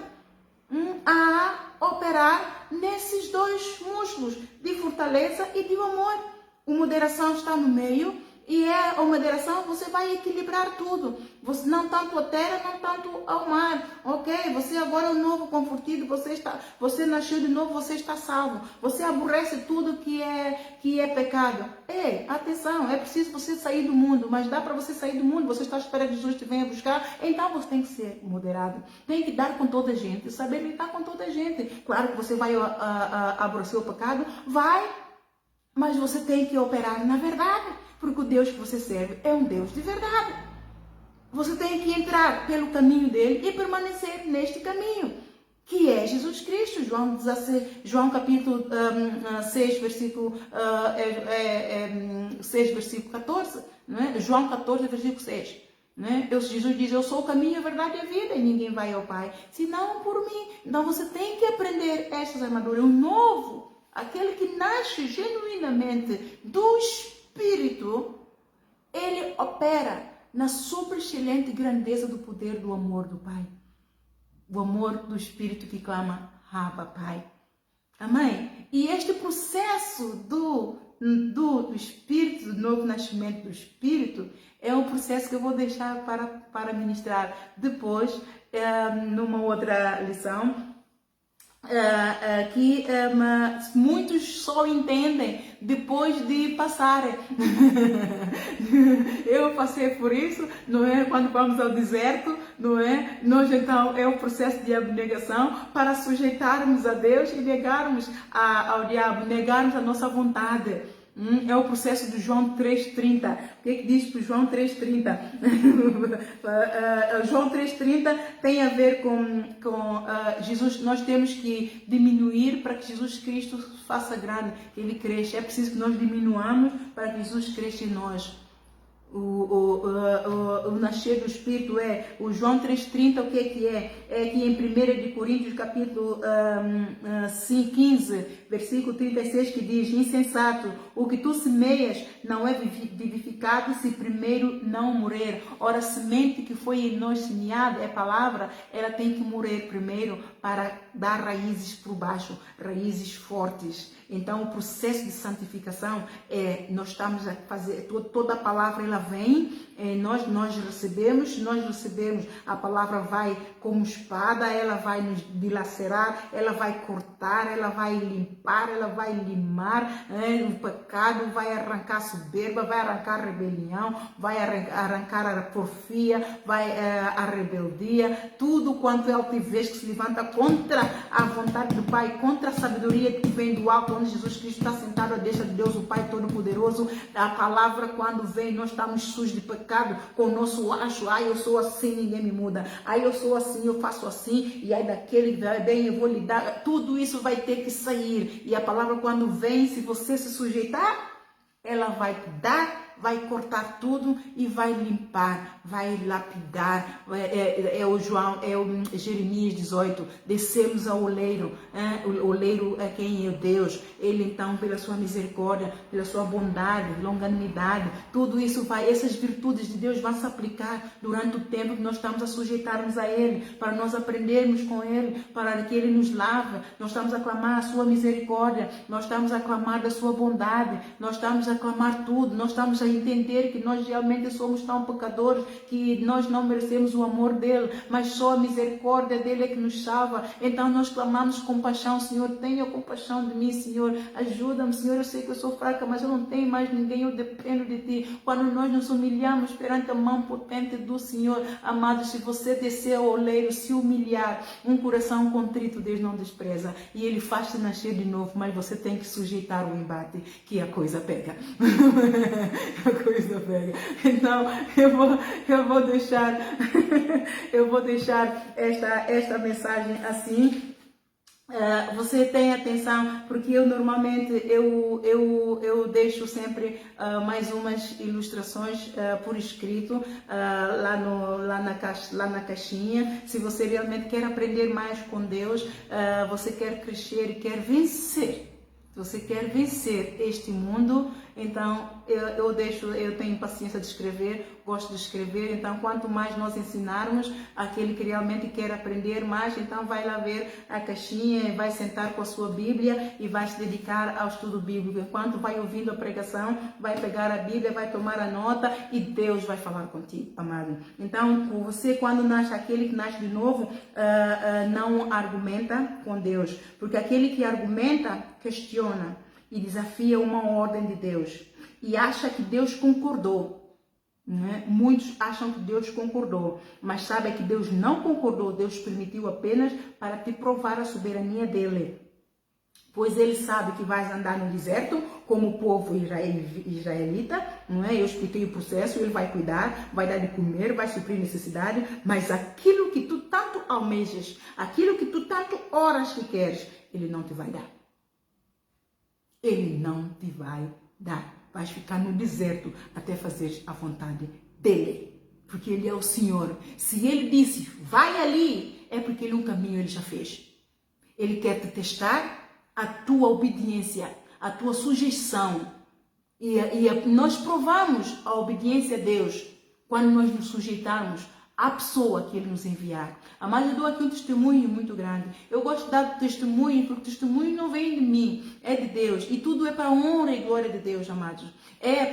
A operar nesses dois músculos, de fortaleza e de amor. A moderação está no meio e a moderação você vai equilibrar tudo. Você não tanto a terra, não tanto ao mar, ok? Você agora é um novo convertido, você nasceu de novo, você está salvo. Você aborrece tudo que é pecado. Ei, atenção, é preciso você sair do mundo, mas dá para você sair do mundo, você está esperando que Jesus te venha buscar, então você tem que ser moderado. Tem que dar com toda a gente, saber lidar com toda a gente. Claro que você vai aborrecer o pecado, mas você tem que operar na verdade, porque o Deus que você serve é um Deus de verdade. Você tem que entrar pelo caminho dele e permanecer neste caminho, que é Jesus Cristo. João capítulo 6, versículo 6, versículo 14, não é? João 14, versículo 6. Né? Jesus diz, eu sou o caminho, a verdade e a vida, e ninguém vai ao Pai, senão por mim. Então você tem que aprender estas armaduras. O novo, aquele que nasce genuinamente do Espírito, ele opera na super excelente grandeza do poder do amor do Pai. O amor do Espírito que clama, Abba, Pai. Amém? E este processo do Espírito, do novo nascimento do Espírito, é um processo que eu vou deixar para ministrar depois, numa outra lição, que muitos só entendem depois de passarem. Eu passei por isso, não é? Quando vamos ao deserto, não é? Nós então é um processo de abnegação para sujeitarmos a Deus e negarmos ao diabo, negarmos a nossa vontade. É o processo do João 3,30. O que é que diz para João 3,30? João 3,30 tem a ver com Jesus. Nós temos que diminuir para que Jesus Cristo faça grande, que Ele cresça. É preciso que nós diminuamos para que Jesus cresça em nós. O nascer do Espírito o João 3,30, o que é? É que em 1 Coríntios capítulo 15, versículo 36, que diz, insensato, o que tu semeias não é vivificado se primeiro não morrer. Ora, a semente que foi em nós semeada, é palavra, ela tem que morrer primeiro para dar raízes por baixo, raízes fortes. Então, o processo de santificação nós estamos a fazer, toda a palavra ela vem, nós recebemos, a palavra vai como espada, ela vai nos dilacerar, ela vai cortar, ela vai limpar, ela vai limar o pecado, vai arrancar a soberba, vai arrancar a rebelião, vai arrancar a porfia, a rebeldia, tudo quanto é altivez que se levanta contra a vontade do Pai, contra a sabedoria que vem do alto, onde Jesus Cristo está sentado à destra de Deus, o Pai Todo-Poderoso. A palavra quando vem, nós estamos sujos de pecado, com o nosso laço, eu sou assim, ninguém me muda, eu sou assim, eu faço assim, e aí daquele bem eu vou lhe dar, tudo isso vai ter que sair, e a palavra quando vem, se você se sujeitar, ela vai te dar, vai cortar tudo e vai limpar, vai lapidar. O Jeremias 18, descemos ao oleiro, o oleiro é quem é Deus, ele então pela sua misericórdia, pela sua bondade, longanimidade, tudo isso essas virtudes de Deus vão se aplicar durante o tempo que nós estamos a sujeitarmos a Ele, para nós aprendermos com Ele, para que Ele nos lave. Nós estamos a clamar a sua misericórdia, nós estamos a clamar da sua bondade, nós estamos a clamar tudo, nós estamos a entender que nós realmente somos tão pecadores que nós não merecemos o amor dele, mas só a misericórdia dele é que nos salva. Então nós clamamos compaixão, Senhor, tenha compaixão de mim, Senhor, ajuda-me, Senhor, eu sei que eu sou fraca, mas eu não tenho mais ninguém, eu dependo de ti. Quando nós nos humilhamos perante a mão potente do Senhor, amados, se você descer ao oleiro, se humilhar, um coração contrito Deus não despreza, e ele faz-te nascer de novo, mas você tem que sujeitar o embate, que a coisa pega. A coisa pega. Então eu vou deixar esta mensagem assim. Você tem atenção, porque eu normalmente eu deixo sempre mais umas ilustrações por escrito lá na caixinha. Se você realmente quer aprender mais com Deus, você quer crescer e quer vencer. Se você quer vencer este mundo, então eu tenho paciência de escrever, gosto de escrever, então quanto mais nós ensinarmos aquele que realmente quer aprender mais, então vai lá ver a caixinha, vai sentar com a sua Bíblia e vai se dedicar ao estudo bíblico. Enquanto vai ouvindo a pregação, vai pegar a Bíblia, vai tomar a nota e Deus vai falar contigo, amado. Então, você quando nasce, aquele que nasce de novo, não argumenta com Deus, porque aquele que argumenta, questiona e desafia uma ordem de Deus e acha que Deus concordou, né? Muitos acham que Deus concordou, mas sabe que Deus não concordou. Deus permitiu apenas para te provar a soberania dele, pois ele sabe que vais andar no deserto como o povo israelita, não é? Eu expliquei o processo, ele vai cuidar, vai dar de comer, vai suprir necessidade, mas aquilo que tu tanto almejas, aquilo que tu tanto oras que queres, ele não te vai dar. Ele não te vai dar. Vais ficar no deserto até fazeres a vontade dele. Porque ele é o Senhor. Se ele disse, vai ali, é porque ele um caminho ele já fez. Ele quer te testar a tua obediência, a tua sujeição. E nós provamos a obediência a Deus quando nós nos sujeitarmos à pessoa que ele nos enviar. Mas eu dou aqui um testemunho muito grande. Eu gosto de dar testemunho, porque o testemunho não vem de mim, é de Deus. E tudo é para a honra e glória de Deus, amados.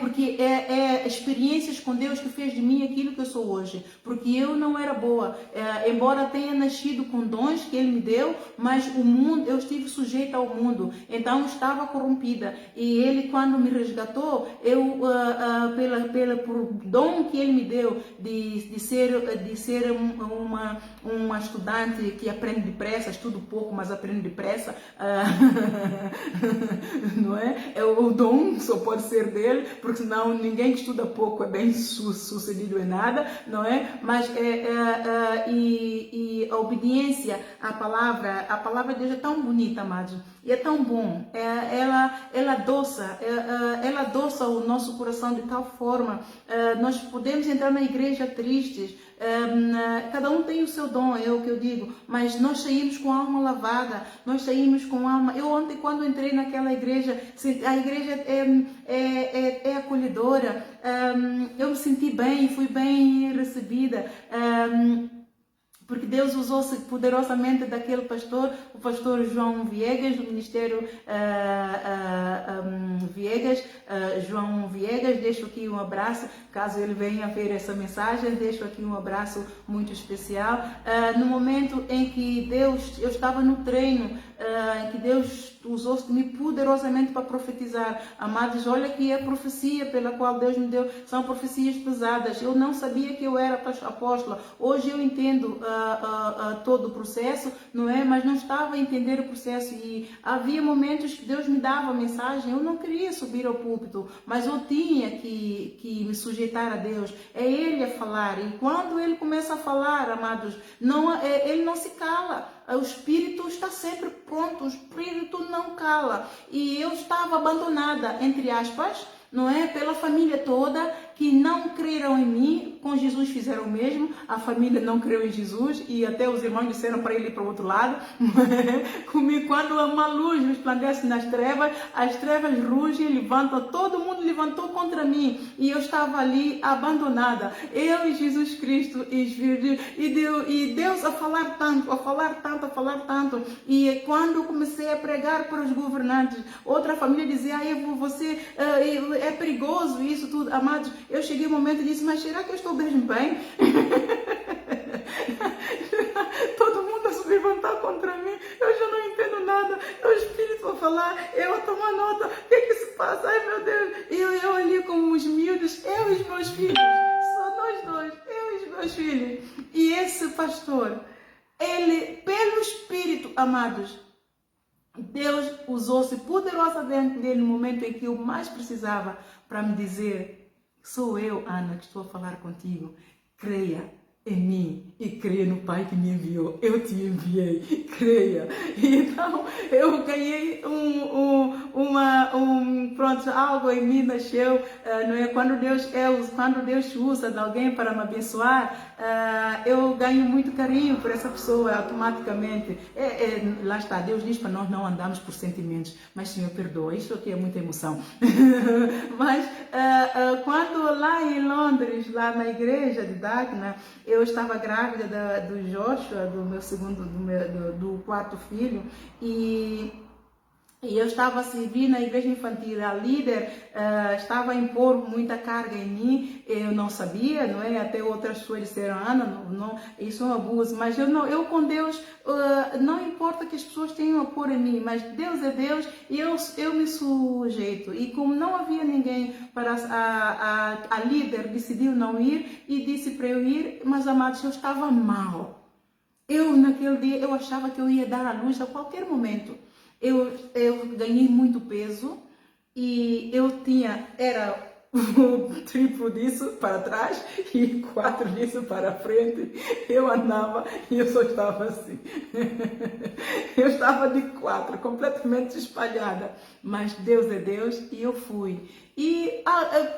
Porque é experiências com Deus que fez de mim aquilo que eu sou hoje. Porque eu não era boa. Embora tenha nascido com dons que Ele me deu, mas o mundo, eu estive sujeita ao mundo. Então eu estava corrompida. E Ele, quando me resgatou, por dom que Ele me deu de ser uma estudante que aprende depressa, estudo pouco, mas aprende depressa, não é? O dom só pode ser dele, porque senão ninguém que estuda pouco é bem sucedido em nada, não é? Mas a obediência à palavra de Deus é tão bonita, amados, e é tão bom. Ela adoça o nosso coração de tal forma. Nós podemos entrar na igreja tristes. Cada um tem o seu dom, é o que eu digo, mas nós saímos com a alma lavada, nós saímos com a alma. Eu ontem, quando entrei naquela igreja, a igreja é acolhedora, eu me senti bem, fui bem recebida. Porque Deus usou-se poderosamente daquele pastor, o pastor João Viegas, do Ministério Viegas, João Viegas. Deixo aqui um abraço, caso ele venha ver essa mensagem, deixo aqui um abraço muito especial. No momento em que eu estava no treino, em que Deus usou-se de mim poderosamente para profetizar. Amados, olha que a profecia pela qual Deus me deu são profecias pesadas. Eu não sabia que eu era apóstola. Hoje eu entendo todo o processo, não é? Mas não estava a entender o processo, e havia momentos que Deus me dava a mensagem, eu não queria subir ao púlpito, mas eu tinha que me sujeitar a Deus. É Ele a falar, e quando Ele começa a falar, amados, Ele não se cala. O Espírito está sempre pronto, o Espírito não cala. E eu estava abandonada, entre aspas, não é? Pela família toda, que não creram em mim. Com Jesus fizeram o mesmo. A família não creu em Jesus, e até os irmãos disseram para ele ir para o outro lado. Comigo, quando uma luz resplandece nas trevas, as trevas rugem e levantam. Todo mundo levantou contra mim, e eu estava ali abandonada. Eu e Jesus Cristo e Deus a falar tanto, a falar tanto. E quando eu comecei a pregar para os governantes, outra família dizia: você é perigoso isso tudo. Amados, eu cheguei um momento e disse: mas será que eu estou mesmo bem? Todo mundo a se levantar contra mim, eu já não entendo nada. O Espírito a falar, eu a tomar nota. O que é que se passa? Ai, meu Deus. E eu ali com os miúdos, eu e os meus filhos, só nós dois, eu e os meus filhos. E esse pastor, ele, pelo Espírito, amados, Deus usou-se poderosamente dele no momento em que eu mais precisava, para me dizer: sou eu, Ana, que estou a falar contigo. Creia em mim e creia no Pai que me enviou. Eu te enviei, creia. Então eu ganhei pronto, algo em mim nasceu, não é? Quando Deus usa de alguém para me abençoar, eu ganho muito carinho por essa pessoa automaticamente. Lá está, Deus diz para nós não andarmos por sentimentos, mas Senhor, perdoa, isso aqui é muita emoção. Mas quando lá em Londres, lá na igreja de Dagna, eu estava grávida do Joshua, do quarto filho, e eu estava a servir na igreja infantil. A líder estava a impor muita carga em mim. Eu não sabia, não é? Até outras pessoas disseram: Ana, não, isso é um abuso. Mas eu com Deus, não importa que as pessoas tenham a pôr em mim, mas Deus é Deus, e eu me sujeito. E como não havia ninguém para a líder decidiu não ir e disse para eu ir. Mas, amados, eu estava mal. Naquele dia, eu achava que eu ia dar à luz a qualquer momento. Eu ganhei muito peso, e era o triplo disso para trás e 4 disso para frente. Eu andava e eu só estava assim. Eu estava de 4, completamente espalhada. Mas Deus é Deus e eu fui. E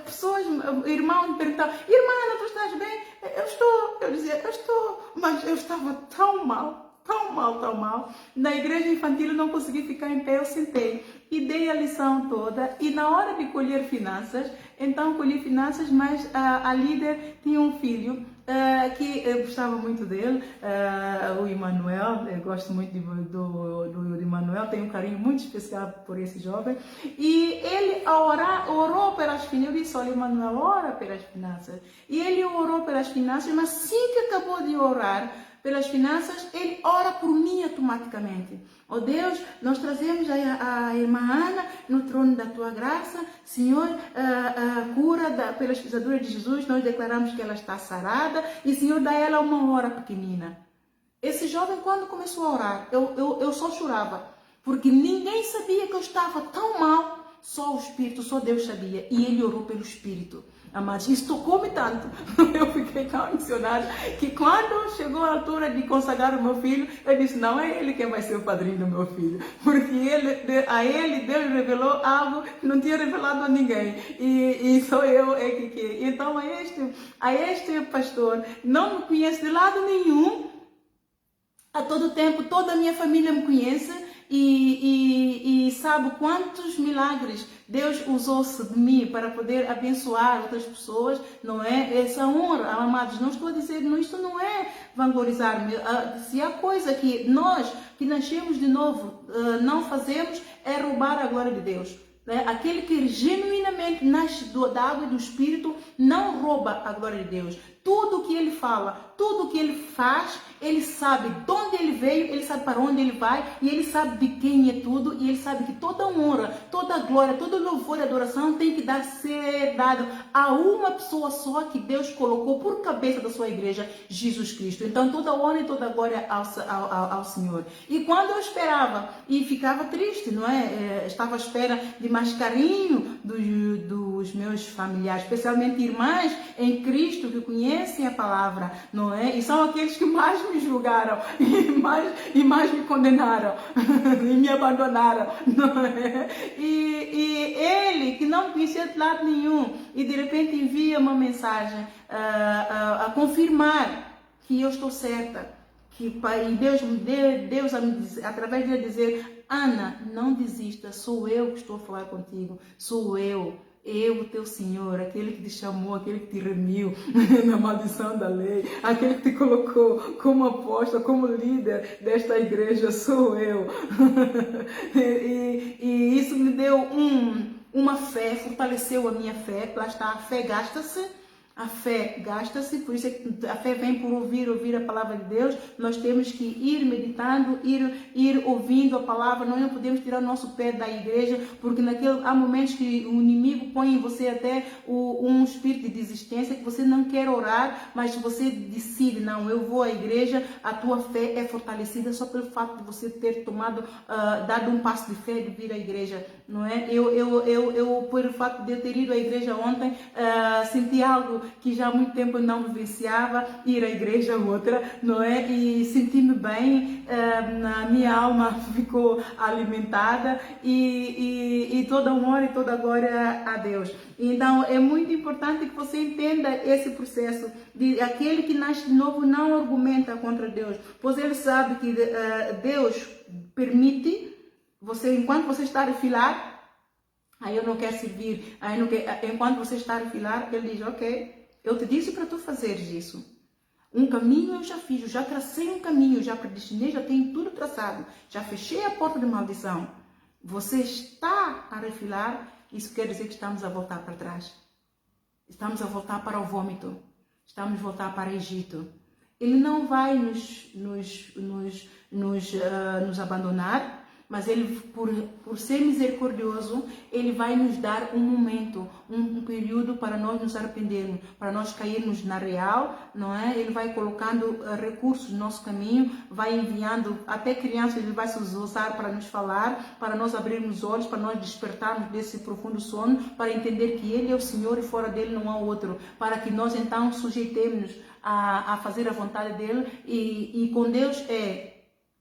pessoas, irmãos me perguntavam: irmã, tu estás bem? Eu estou. Eu dizia: eu estou. Mas eu estava tão mal. Tão mal, tão mal. Na igreja infantil eu não consegui ficar em pé, eu sentei e dei a lição toda. E na hora de colher finanças, então colhi finanças, mas a líder tinha um filho que eu gostava muito dele, o Emanuel. Eu gosto muito do Emanuel, tenho um carinho muito especial por esse jovem. E ele orou pelas finanças. Eu disse: olha, Emanuel, ora pelas finanças. E ele orou pelas finanças, mas assim que acabou de orar pelas finanças, ele ora por mim automaticamente. Ó Deus, nós trazemos a irmã Ana no trono da tua graça. Senhor, cura pelas pisaduras de Jesus, nós declaramos que ela está sarada. E Senhor, dá ela uma hora pequenina. Esse jovem, quando começou a orar, eu só chorava, porque ninguém sabia que eu estava tão mal. Só o Espírito, só Deus sabia. E ele orou pelo Espírito. Amados, isso tocou-me tanto. Eu fiquei tão emocionada que quando chegou a altura de consagrar o meu filho, eu disse: não é ele quem vai ser o padrinho do meu filho. Porque a ele Deus revelou algo que não tinha revelado a ninguém. E sou eu que. Então a este pastor não me conhece de lado nenhum. A todo tempo, toda a minha família me conhece. E sabe quantos milagres Deus usou-se de mim para poder abençoar outras pessoas, não é? Essa honra, amados, não estou a dizer, isto não é vanglorizar-me. Se há coisa que nós, que nascemos de novo, não fazemos, é roubar a glória de Deus. Aquele que genuinamente nasce da água e do Espírito não rouba a glória de Deus. Tudo o que ele fala, tudo o que ele faz, ele sabe de onde ele veio, ele sabe para onde ele vai, e ele sabe de quem é tudo, e ele sabe que toda honra, toda glória, todo louvor e adoração tem que ser dado a uma pessoa só que Deus colocou por cabeça da sua igreja, Jesus Cristo. Então toda honra e toda glória ao Senhor. E quando eu esperava e ficava triste, não é? Estava à espera de mais carinho dos meus familiares, especialmente irmãs em Cristo que conhecem a palavra, não é? E são aqueles que mais me julgaram e mais me condenaram e me abandonaram, não é? E ele, que não conhecia de lado nenhum, e de repente envia uma mensagem a confirmar que eu estou certa, que Deus a me dizer, através de dizer: Ana, não desista, sou eu que estou a falar contigo, sou eu, o teu Senhor, aquele que te chamou, aquele que te remiu na maldição da lei, aquele que te colocou como apóstolo, como líder desta igreja, sou eu. e isso me deu uma fé, fortaleceu a minha fé. Lá está, a fé gasta-se. A fé gasta-se, por isso é que a fé vem por ouvir a palavra de Deus. Nós temos que ir meditando, ir ouvindo a palavra. Nós não podemos tirar o nosso pé da igreja, porque há momentos que o inimigo põe em você até um espírito de desistência, que você não quer orar, mas você decide: não, eu vou à igreja. A tua fé é fortalecida só pelo fato de você ter dado um passo de fé de vir à igreja, não é? Eu por o fato de eu ter ido à igreja ontem, senti algo que já há muito tempo eu não vivenciava, ir à igreja outra, não é? E senti-me bem, a minha alma ficou alimentada e toda honra e toda glória a Deus. Então é muito importante que você entenda esse processo de aquele que nasce de novo não argumenta contra Deus, pois ele sabe que Deus permite você, enquanto você está a filar, aí eu não quero servir, enquanto você está a filar, ele diz: ok, eu te disse para tu fazeres isso. Um caminho eu já fiz, eu já tracei um caminho, já predestinei, já tenho tudo traçado, já fechei a porta de maldição. Você está a refilar, isso quer dizer que estamos a voltar para trás. Estamos a voltar para o vômito. Estamos a voltar para o Egito. Ele não vai nos abandonar, mas Ele, por ser misericordioso, Ele vai nos dar um momento, um período para nós nos arrependermos, para nós cairmos na real, não é? Ele vai colocando recursos no nosso caminho, vai enviando até crianças, Ele vai se usar para nos falar, para nós abrirmos os olhos, para nós despertarmos desse profundo sono, para entender que Ele é o Senhor e fora dele não há outro, para que nós então sujeitemos a fazer a vontade dele, e com Deus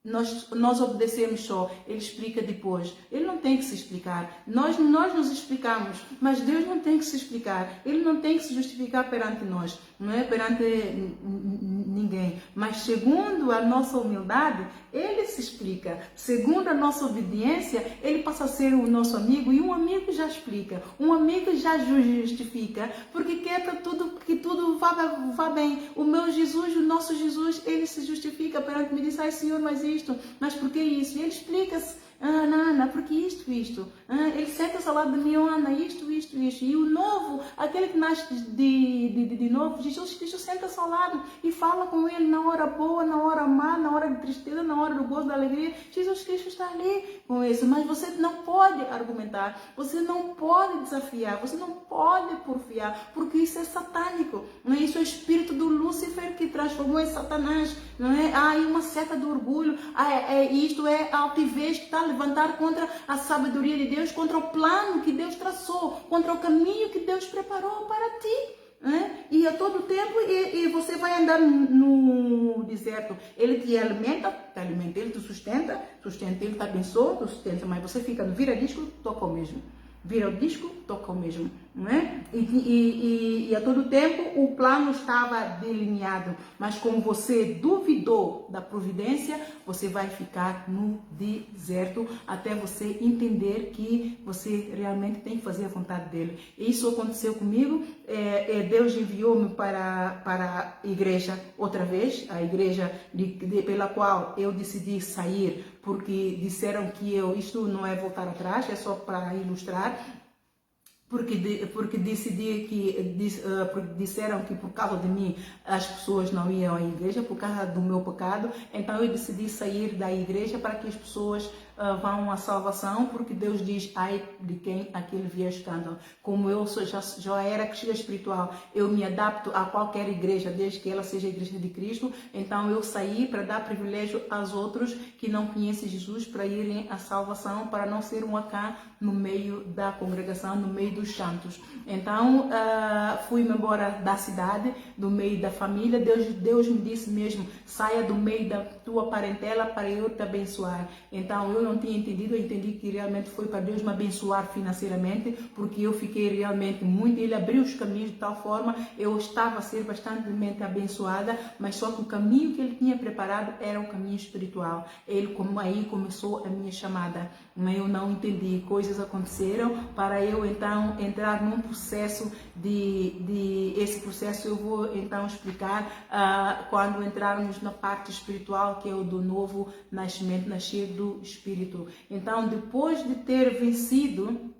nós obedecemos só, Ele explica depois. Ele não tem que se explicar. Nós nos explicamos, mas Deus não tem que se explicar. Ele não tem que se justificar perante nós, não é perante ninguém. Mas segundo a nossa humildade, Ele se explica. Segundo a nossa obediência, Ele passa a ser o nosso amigo, e um amigo já explica. Um amigo já justifica, porque quer que tudo vá bem. O meu Jesus, o nosso Jesus, Ele se justifica perante mim e diz: ai Senhor, mas isto, mas por que isso? E Ele explica-se: Ana, porque isto. Ele senta-se ao lado de mim: Ana, isto. E o novo, aquele que nasce de novo, Jesus Cristo senta-se ao lado e fala com ele na hora boa, na hora má, na hora de tristeza, na hora do gozo, da alegria. Jesus Cristo está ali com isso, mas você não pode argumentar, você não pode desafiar, você não pode porfiar, porque isso é satânico, não é? Isso é o espírito do Lúcifer que transformou em Satanás, não é? E uma seta do orgulho, isto é a altivez que está a levantar contra a sabedoria de Deus, contra o plano que Deus traçou, contra o caminho que Deus preparou para ti. E a todo tempo e você vai andar no deserto. Ele te alimenta, ele te sustenta, ele te abençoa, te sustenta, mas você fica no vira-disco, toca o mesmo. Vira o disco, toca o mesmo, não é? E a todo tempo o plano estava delineado, mas como você duvidou da providência, você vai ficar no deserto até você entender que você realmente tem que fazer a vontade dele. Isso aconteceu comigo. Deus enviou-me para a igreja outra vez, a igreja pela qual eu decidi sair, porque disseram que isto não é voltar atrás, é só para ilustrar, porque disseram que por causa de mim as pessoas não iam à igreja, por causa do meu pecado. Então eu decidi sair da igreja para que as pessoas vão à salvação, porque Deus diz: ai de quem aquele vier escândalo. Como eu já era crescida espiritual, eu me adapto a qualquer igreja, desde que ela seja a igreja de Cristo. Então eu saí para dar privilégio aos outros que não conhecem Jesus, para irem à salvação, para não ser um acá no meio da congregação, no meio dos santos. Então fui-me embora da cidade, do meio da família. Deus me disse mesmo: saia do meio da tua parentela para eu te abençoar. Então eu não tinha entendido, eu entendi que realmente foi para Deus me abençoar financeiramente, porque eu fiquei realmente muito, Ele abriu os caminhos de tal forma, eu estava a ser bastante abençoada, mas só que o caminho que Ele tinha preparado era o caminho espiritual. Aí começou a minha chamada, mas eu não entendi, coisas aconteceram para eu então entrar num processo esse processo eu vou então explicar quando entrarmos na parte espiritual, que é o do novo nascimento, nascer do Espírito. Então, depois de ter vencido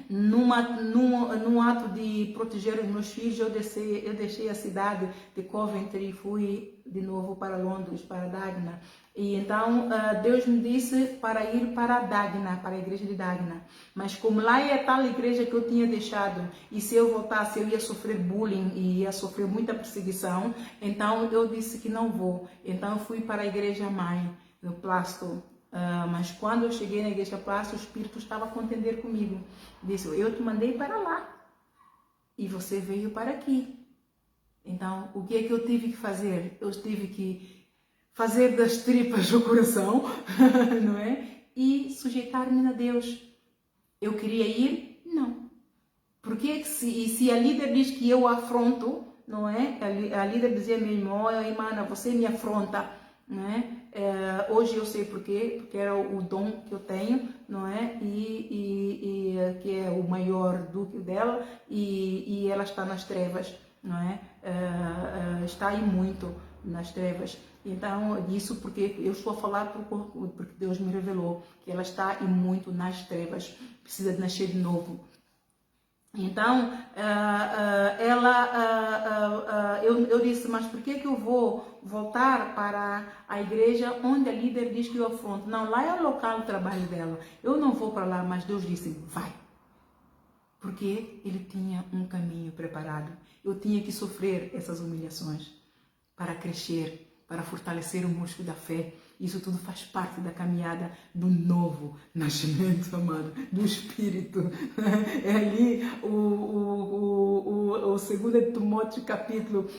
num ato de proteger os meus filhos, eu deixei a cidade de Coventry e fui de novo para Londres, para Dagna. E então Deus me disse para ir para Dagna, para a igreja de Dagna. Mas como lá é a tal igreja que eu tinha deixado, e se eu voltasse eu ia sofrer bullying e ia sofrer muita perseguição, então eu disse que não vou. Então eu fui para a igreja mãe, no Plasto. Mas quando eu cheguei na igreja Plasto, o Espírito estava a contender comigo. Disse: eu te mandei para lá e você veio para aqui. Então, o que é que eu tive que fazer? Eu tive que fazer das tripas o coração, não é? E sujeitar-me a Deus. Eu queria ir? Não. Porque se a líder diz que eu afronto, não é? A líder dizia mesmo: olha, irmã, você me afronta, não é? Hoje eu sei porquê, porque era o dom que eu tenho, não é? E que é o maior duque dela, e ela está nas trevas, não é? Está aí muito nas trevas. Então, isso porque eu estou a falar porque Deus me revelou que ela está aí muito nas trevas, precisa de nascer de novo. Então, eu disse, mas por que eu vou voltar para a igreja onde a líder diz que eu afronto? Não, lá é o local do trabalho dela. Eu não vou para lá, mas Deus disse, vai. Porque Ele tinha um caminho preparado. Eu tinha que sofrer essas humilhações para crescer, para fortalecer o músculo da fé. Isso tudo faz parte da caminhada do novo nascimento, amado, do Espírito. É ali o 2 Timóteo capítulo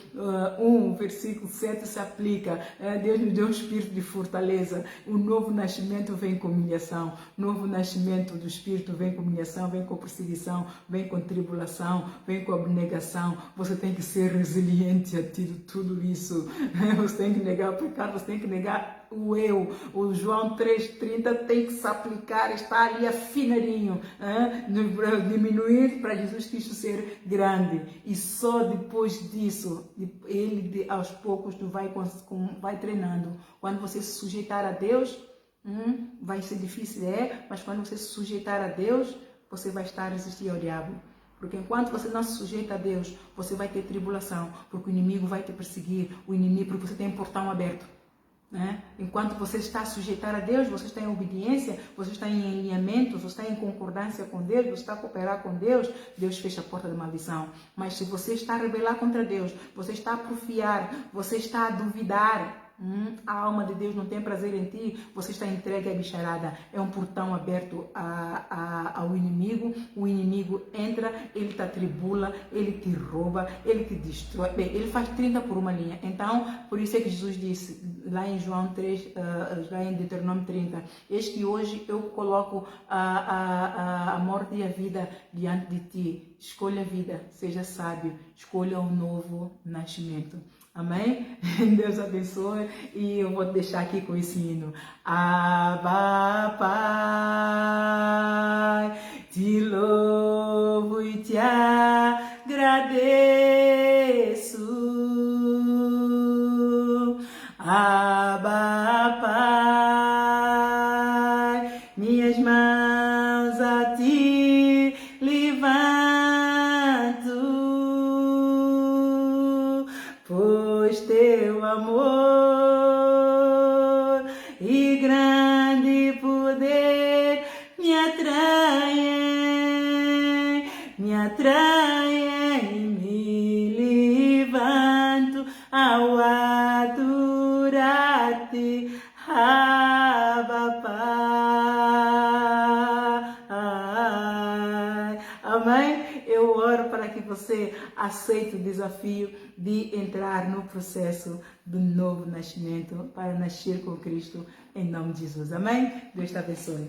1, versículo 7 se aplica. Deus nos deu um espírito de fortaleza. O novo nascimento vem com humilhação. O novo nascimento do Espírito vem com humilhação, vem com perseguição, vem com tribulação, vem com abnegação. Você tem que ser resiliente a tudo isso. Você tem que negar o pecado, você tem que negar o eu. O João 3,30 tem que se aplicar, está ali afinadinho, diminuir para Jesus Cristo ser grande. E só depois disso, ele aos poucos vai treinando. Quando você se sujeitar a Deus, vai ser difícil, mas quando você se sujeitar a Deus, você vai estar a resistir ao diabo. Porque enquanto você não se sujeita a Deus, você vai ter tribulação, porque o inimigo vai te perseguir, porque você tem um portão aberto. Enquanto você está a sujeitar a Deus, você está em obediência, você está em alinhamento, você está em concordância com Deus, você está a cooperar com Deus, Deus fecha a porta da maldição. Mas se você está a rebelar contra Deus, você está a porfiar, você está a duvidar, a alma de Deus não tem prazer em ti, você está entregue à bicharada. É um portão aberto ao inimigo. O inimigo entra, ele te atribula, ele te rouba, ele te destrói. Bem, ele faz 30 por uma linha. Então, por isso é que Jesus disse lá em João 3, lá em Deuteronômio 30, eis que hoje eu coloco a morte e a vida diante de ti. Escolha a vida, seja sábio, escolha um novo nascimento. Amém? Deus abençoe, e eu vou deixar aqui com esse hino. Abba, Pai, te louvo e te agradeço. Abba, Pai, minhas mãos a ti levanto, pois teu amor e grande poder me atraem e me levanto ao adorar-te, Abba, Pai. Amém? Eu oro para que você aceite o desafio de entrar no processo do novo nascimento, para nascer com Cristo, em nome de Jesus. Amém? Deus te abençoe.